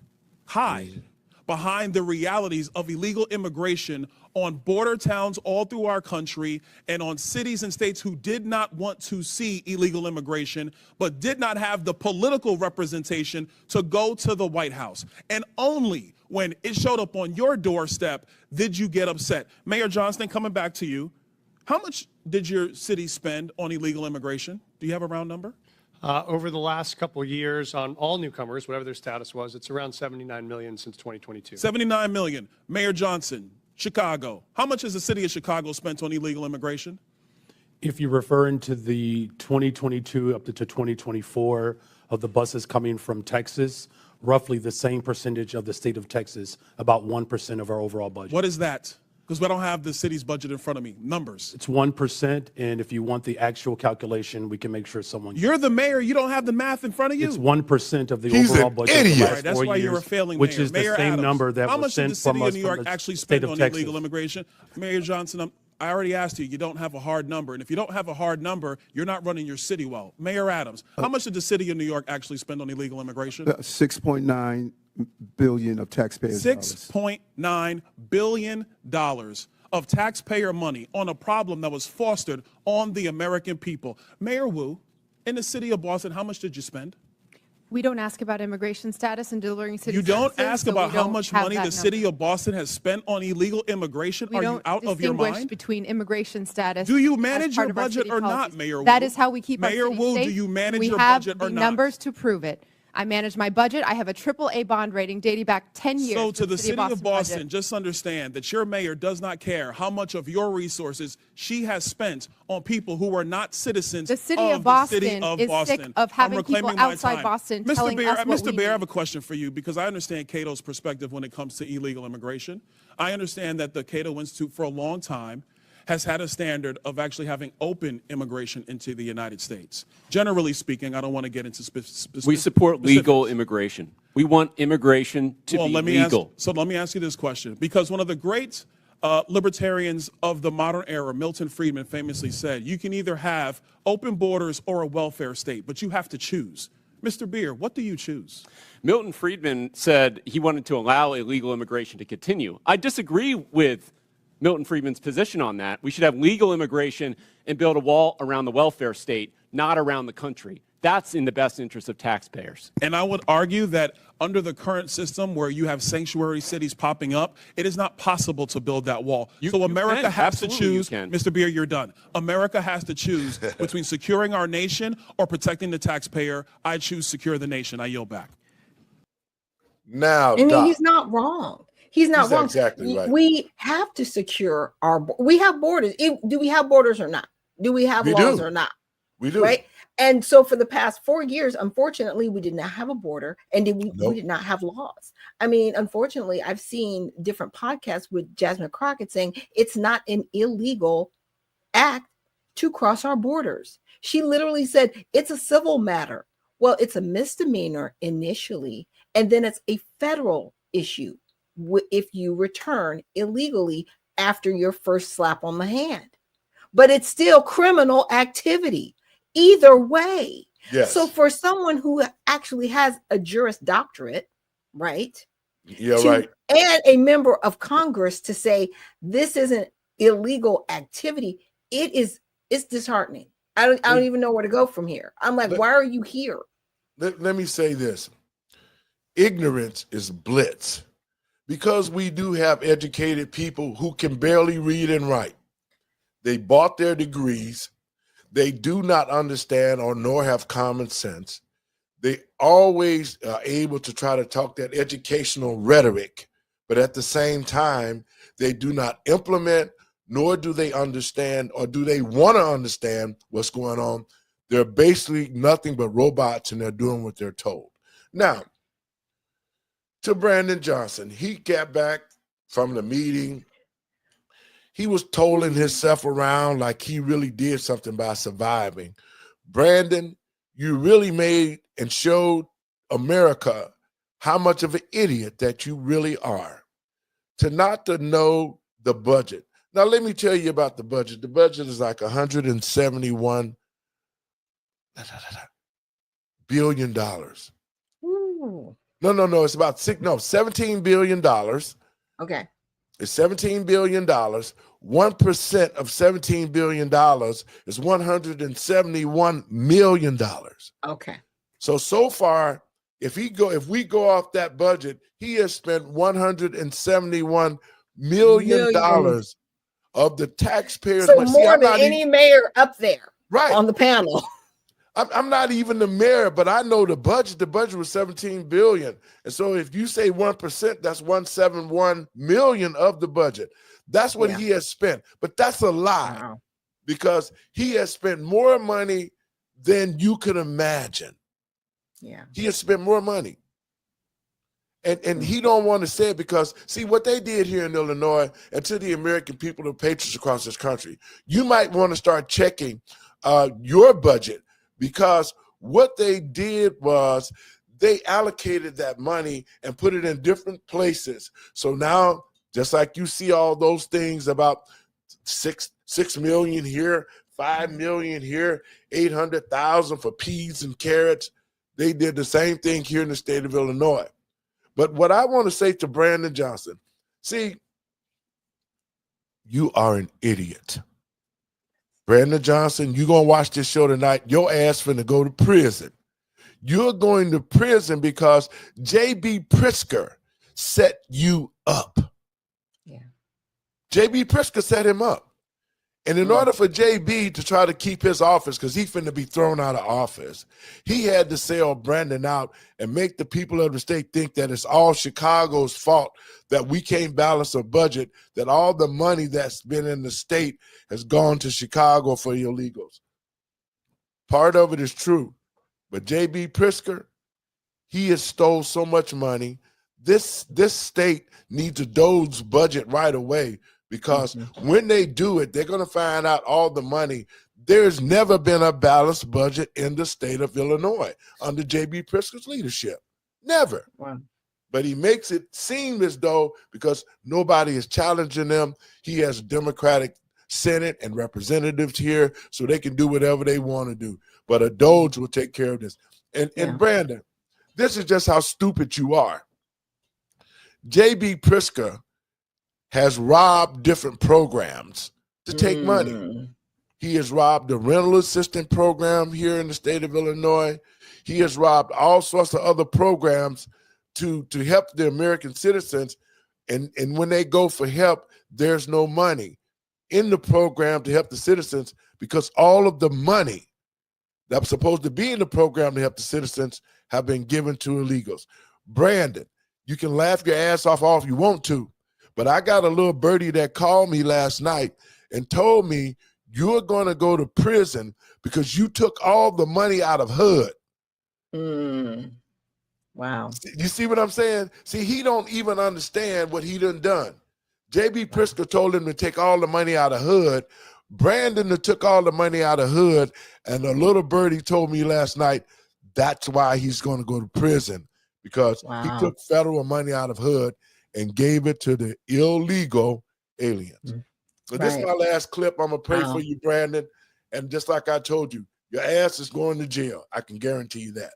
behind the realities of illegal immigration on border towns all through our country and on cities and states who did not want to see illegal immigration, but did not have the political representation to go to the White House. And only when it showed up on your doorstep did you get upset. Mayor Johnston, coming back to you, how much did your city spend on illegal immigration? Do you have a round number? Over the last couple of years on all newcomers, whatever their status was, it's around $79 million since 2022. $79 million. Mayor Johnson, Chicago. How much has the city of Chicago spent on illegal immigration? If you're referring to the 2022 up to 2024 of the buses coming from Texas, roughly the same percentage of the state of Texas, about 1% of our overall budget. What is that? Because I don't have the city's budget in front of me. Numbers. It's 1%, and if you want the actual calculation, we can make sure someone. You're the mayor. You don't have the math in front of you. It's 1% of the overall budget. Idiot. For the last Right, that's 4 why years, you're a failing which mayor. is Mayor the same Adams, number that how was much did the sent from city of us New from York the actually state spend of on Texas. illegal immigration? Mayor Johnson, I already asked you. You don't have a hard number, and if you don't have a hard number, you're not running your city well. Mayor Adams, how much did the city of New York actually spend on illegal immigration? $6.9 billion of taxpayers' dollars. $6.9 billion of taxpayer money on a problem that was fostered on the American people. Mayor Wu, in the city of Boston, how much did you spend? We don't ask about immigration status and delivering city You don't services, ask so about we how don't much have money that the city of Boston has spent on illegal immigration? We Are don't you out of your distinguish mind? between immigration status. Do you as manage part your of our budget city or not, policies. Mayor Wu? That is how we keep Mayor our city Wu, safe. do you manage we your have budget the or not? numbers to prove it. I manage my budget. I have a AAA bond rating dating back 10 years. So to the city of Boston, budget. just understand that your mayor does not care how much of your resources she has spent on people who are not citizens The city of of Boston the city of is Boston. sick of having I'm people reclaiming my outside time. Boston Mr. telling Bear, us what Mr. we Bear, I have need. a question for you because I understand Cato's perspective when it comes to illegal immigration. I understand that the Cato Institute for a long time has had a standard of actually having open immigration into the United States. Generally speaking, I don't want to get into specifics. We support legal immigration. We want immigration to be legal. Let me ask you this question, because one of the great libertarians of the modern era, Milton Friedman, famously said, you can either have open borders or a welfare state, but you have to choose. Mr. Beer, what do you choose? Milton Friedman said he wanted to allow illegal immigration to continue. I disagree with Milton Friedman's position on that. We should have legal immigration and build a wall around the welfare state, not around the country. That's in the best interest of taxpayers. And I would argue that under the current system where you have sanctuary cities popping up, it is not possible to build that wall. So America has to choose. Mr. Beer, you're done. America has to choose between securing our nation or protecting the taxpayer. I choose secure the nation. I yield back. Now, I mean, Doc, he's not wrong. He's not wrong. exactly right. We have to secure we have borders. Do we have borders or not? Do we have laws or not? We do. Right. And so for the past 4 years, unfortunately, we did not have a border and we did not have laws. I mean, unfortunately, I've seen different podcasts with Jasmine Crockett saying it's not an illegal act to cross our borders. She literally said it's a civil matter. Well, it's a misdemeanor initially, and then it's a federal issue if you return illegally after your first slap on the hand. But it's still criminal activity. Either way. Yes. So for someone who actually has a Juris Doctorate, right? Yeah, right. And a member of Congress to say this isn't illegal activity, it's disheartening. I don't even know where to go from here. I'm like, why are you here? Let me say this. Ignorance is blitz. because we do have educated people who can barely read and write. They bought their degrees. They do not understand or nor have common sense. They always are able to try to talk that educational rhetoric, but at the same time, they do not implement, nor do they understand, or do they want to understand what's going on. They're basically nothing but robots, and they're doing what they're told. Now, to Brandon Johnson, he got back from the meeting. He was tolling himself around like he really did something by surviving. Brandon, you really made and showed America how much of an idiot that you really are. To not to know the budget. Now, let me tell you about the budget. The budget is like $171 billion. Ooh. No, it's about $17 billion. Okay. It's $17 billion. 1% of $17 billion is $171 million. Okay. So far, if we go off that budget, he has spent $171 million of the taxpayers' So money. more than any mayor up there, right, on the panel. I'm not even the mayor, but I know the budget. The budget was $17 billion. And so if you say 1%, that's $171 million of the budget. That's what he has spent. But that's a lie, because he has spent more money than you could imagine. Yeah. He has spent more money. And he don't want to say it because, see, what they did here in Illinois, and to the American people, the patriots across this country, you might want to start checking your budget, because what they did was they allocated that money and put it in different places. So now, just like you see all those things about 6 million here, 5 million here, 800,000 for peas and carrots, they did the same thing here in the state of Illinois. But what I want to say to Brandon Johnson, see, you are an idiot. Brandon Johnson, you're going to watch this show tonight. Your ass finna go to prison. You're going to prison because J.B. Pritzker set you up. Yeah. J.B. Pritzker set him up. And in order for J.B. to try to keep his office, because he finna be thrown out of office, he had to sell Brandon out and make the people of the state think that it's all Chicago's fault, that we can't balance a budget, that all the money that's been in the state has gone to Chicago for illegals. Part of it is true. But J.B. Pritzker, he has stole so much money. This state needs a Doge's budget right away, because when they do it, they're going to find out all the money. There's never been a balanced budget in the state of Illinois under J.B. Pritzker's leadership. Never. Wow. But he makes it seem as though, because nobody is challenging them, he has a Democratic Senate and representatives here, so they can do whatever they want to do. But a Doge will take care of this. And Brandon, this is just how stupid you are. J.B. Pritzker has robbed different programs to take money. He has robbed the rental assistance program here in the state of Illinois. He has robbed all sorts of other programs to help the American citizens. And when they go for help, there's no money in the program to help the citizens, because all of the money that was supposed to be in the program to help the citizens have been given to illegals. Brandon, you can laugh your ass off all if you want to, but I got a little birdie that called me last night and told me you're going to go to prison because you took all the money out of HUD. Wow. You see what I'm saying? See, he don't even understand what he done. J.B. Pritzker told him to take all the money out of HUD. Brandon took all the money out of HUD, and a little birdie told me last night that's why he's going to go to prison, because he took federal money out of HUD and gave it to the illegal aliens. So this is my last clip. I'm going to pray for you, Brandon. And just like I told you, your ass is going to jail. I can guarantee you that.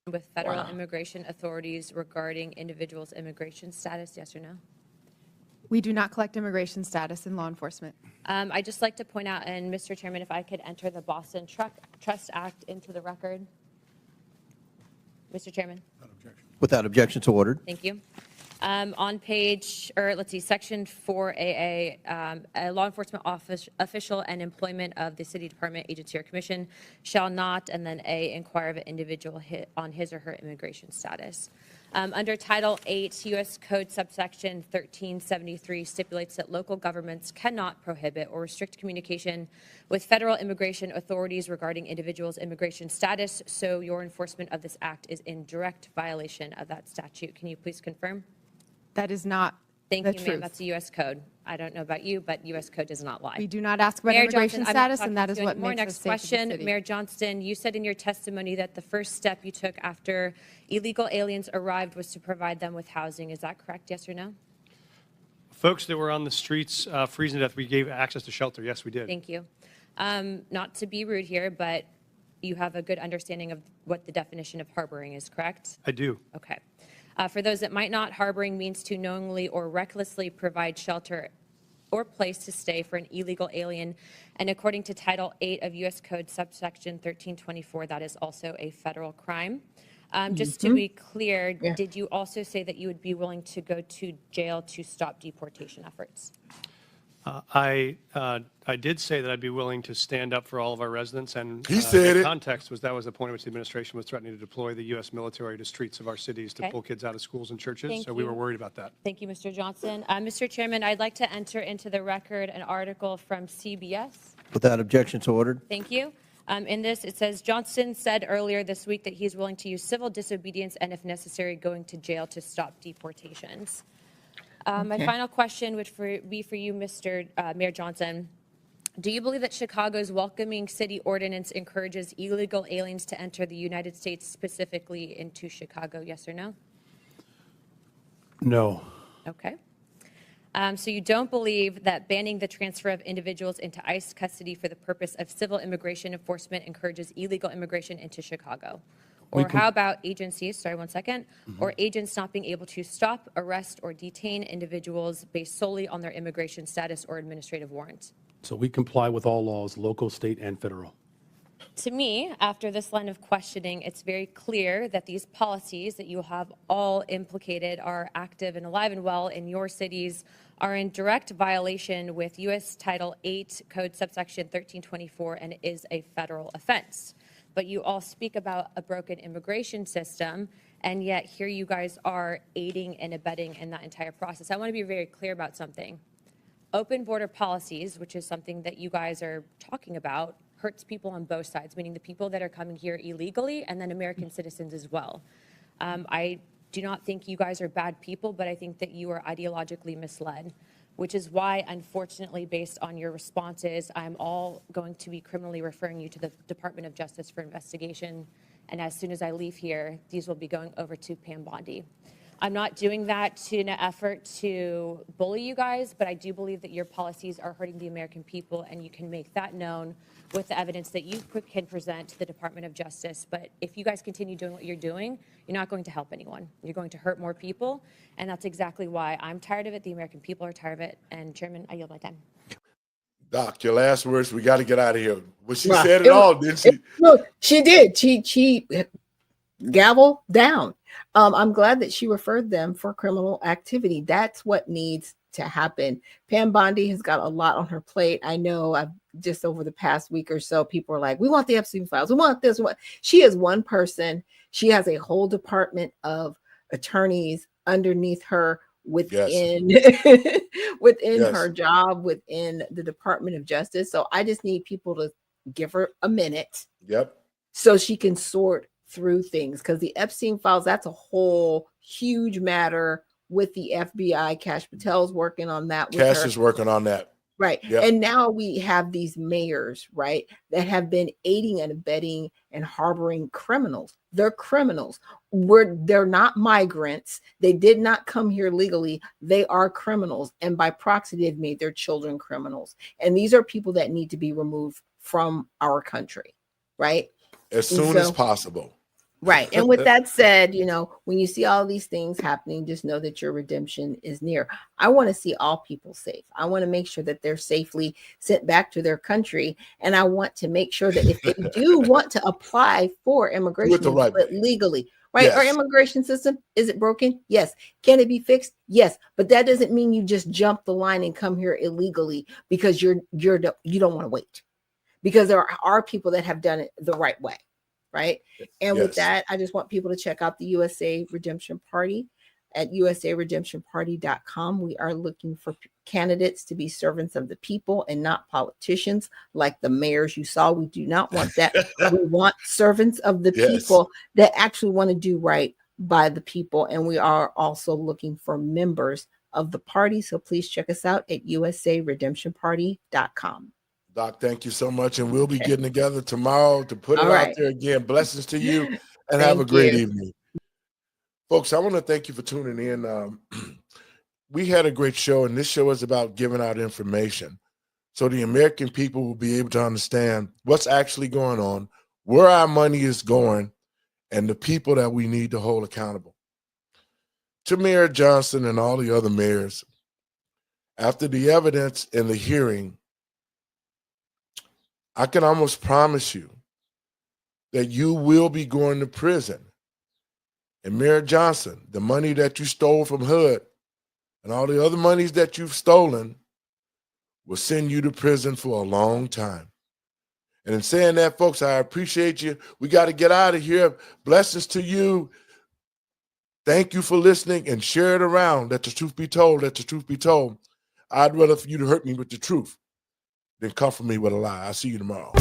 With federal immigration authorities regarding individuals' immigration status, yes or no? We do not collect immigration status in law enforcement. I'd just like to point out, and Mr. Chairman, if I could enter the Boston Trust Act into the record. Mr. Chairman. Without objection to ordered. Thank you. On page, or let's see, section 4AA, a law enforcement official and employment of the city department, agency, or commission shall not, and then A, inquire of an individual on his or her immigration status. Under Title 8, U.S. Code subsection 1373 stipulates that local governments cannot prohibit or restrict communication with federal immigration authorities regarding individuals' immigration status, so your enforcement of this act is in direct violation of that statute. Can you please confirm? That is not Thank the you, truth. ma'am. That's a U.S. code. I don't know about you, but U.S. code does not lie. We do not ask about Mayor immigration Johnson, I'm not status, and that is talking to you what anymore. makes Next us safe as a question, city. Mayor Johnston, you said in your testimony that the first step you took after illegal aliens arrived was to provide them with housing. Is that correct, yes or no? Folks that were on the streets freezing to death, we gave access to shelter. Yes, we did. Thank you. Not to be rude here, but you have a good understanding of what the definition of harboring is, correct? I do. Okay. For those that might not, harboring means to knowingly or recklessly provide shelter or place to stay for an illegal alien. And according to Title 8 of U.S. Code subsection 1324, that is also a federal crime. Just to be clear, did you also say that you would be willing to go to jail to stop deportation efforts? I did say that I'd be willing to stand up for all of our residents, and He said the it. context was that was the point at which the administration was threatening to deploy the U.S. military to streets of our cities to Okay. pull kids out of schools and churches. Thank So we you. were worried about that. Thank you, Mr. Johnson. Mr. Chairman, I'd like to enter into the record an article from CBS. Without objection, so ordered. Thank you. In this, it says, Johnson said earlier this week that he's willing to use civil disobedience and, if necessary, going to jail to stop deportations. My Okay. final question would be for you, Mr. Mayor Johnson. Do you believe that Chicago's welcoming city ordinance encourages illegal aliens to enter the United States, specifically into Chicago? Yes or no? No. Okay. So you don't believe that banning the transfer of individuals into ICE custody for the purpose of civil immigration enforcement encourages illegal immigration into Chicago? Or how about agencies, sorry, one second, or agents not being able to stop, arrest, or detain individuals based solely on their immigration status or administrative warrant? So we comply with all laws, local, state, and federal. To me, after this line of questioning, it's very clear that these policies that you have all implicated are active and alive and well in your cities, are in direct violation with U.S. Title 8 Code subsection 1324, and is a federal offense. But you all speak about a broken immigration system, and yet here you guys are aiding and abetting in that entire process. I want to be very clear about something. Open border policies, which is something that you guys are talking about, hurts people on both sides, meaning the people that are coming here illegally and then American citizens as well. I do not think you guys are bad people, but I think that you are ideologically misled, which is why, unfortunately, based on your responses, I'm all going to be criminally referring you to the Department of Justice for investigation. And as soon as I leave here, these will be going over to Pam Bondi. I'm not doing that in an effort to bully you guys, but I do believe that your policies are hurting the American people, and you can make that known with the evidence that you can present to the Department of Justice. But if you guys continue doing what you're doing, you're not going to help anyone. You're going to hurt more people, and that's exactly why I'm tired of it. The American people are tired of it. And Chairman, I yield my time. Doc, your last words. We got to get out of here. Well, she said it all, didn't she? Look, she did. She gavel down. I'm glad that she referred them for criminal activity. That's what needs to happen. Pam Bondi has got a lot on her plate. I know I've just over the past week or so, people are like, we want the Epstein files. We want this. She is one person. She has a whole department of attorneys underneath her within her job, within the Department of Justice. So I just need people to give her a minute. Yep. So she can sort through things, because the Epstein files, that's a whole huge matter with the FBI. Kash Patel's working on that. Kash is working on that. Right. Yep. And now we have these mayors, right, that have been aiding and abetting and harboring criminals. They're criminals. They're not migrants. They did not come here legally. They are criminals. And by proxy, they've made their children criminals. And these are people that need to be removed from our country, right? As soon as possible. Right. And with that said, when you see all these things happening, just know that your redemption is near. I want to see all people safe. I want to make sure that they're safely sent back to their country. And I want to make sure that if they do want to apply for immigration, legally, right? Yes. Our immigration system, is it broken? Yes. Can it be fixed? Yes. But that doesn't mean you just jump the line and come here illegally because you don't want to wait, because there are people that have done it the right way, right? And with that, I just want people to check out the USA Redemption Party at usaredemptionparty.com. We are looking for candidates to be servants of the people and not politicians like the mayors you saw. We do not want that. We want servants of the people that actually want to do right by the people. And we are also looking for members of the party. So please check us out at usaredemptionparty.com. Doc, thank you so much. And we'll be getting together tomorrow to put it out there again. Blessings to you and have a great evening. Folks, I want to thank you for tuning in. We had a great show, and this show is about giving out information so the American people will be able to understand what's actually going on, where our money is going, and the people that we need to hold accountable. To Mayor Johnson and all the other mayors, after the evidence in the hearing, I can almost promise you that you will be going to prison. And Mayor Johnson, the money that you stole from HUD and all the other monies that you've stolen will send you to prison for a long time. And in saying that, folks, I appreciate you. We got to get out of here. Blessings to you. Thank you for listening, and share it around. Let the truth be told. Let the truth be told. I'd rather for you to hurt me with the truth than comfort me with a lie. I'll see you tomorrow.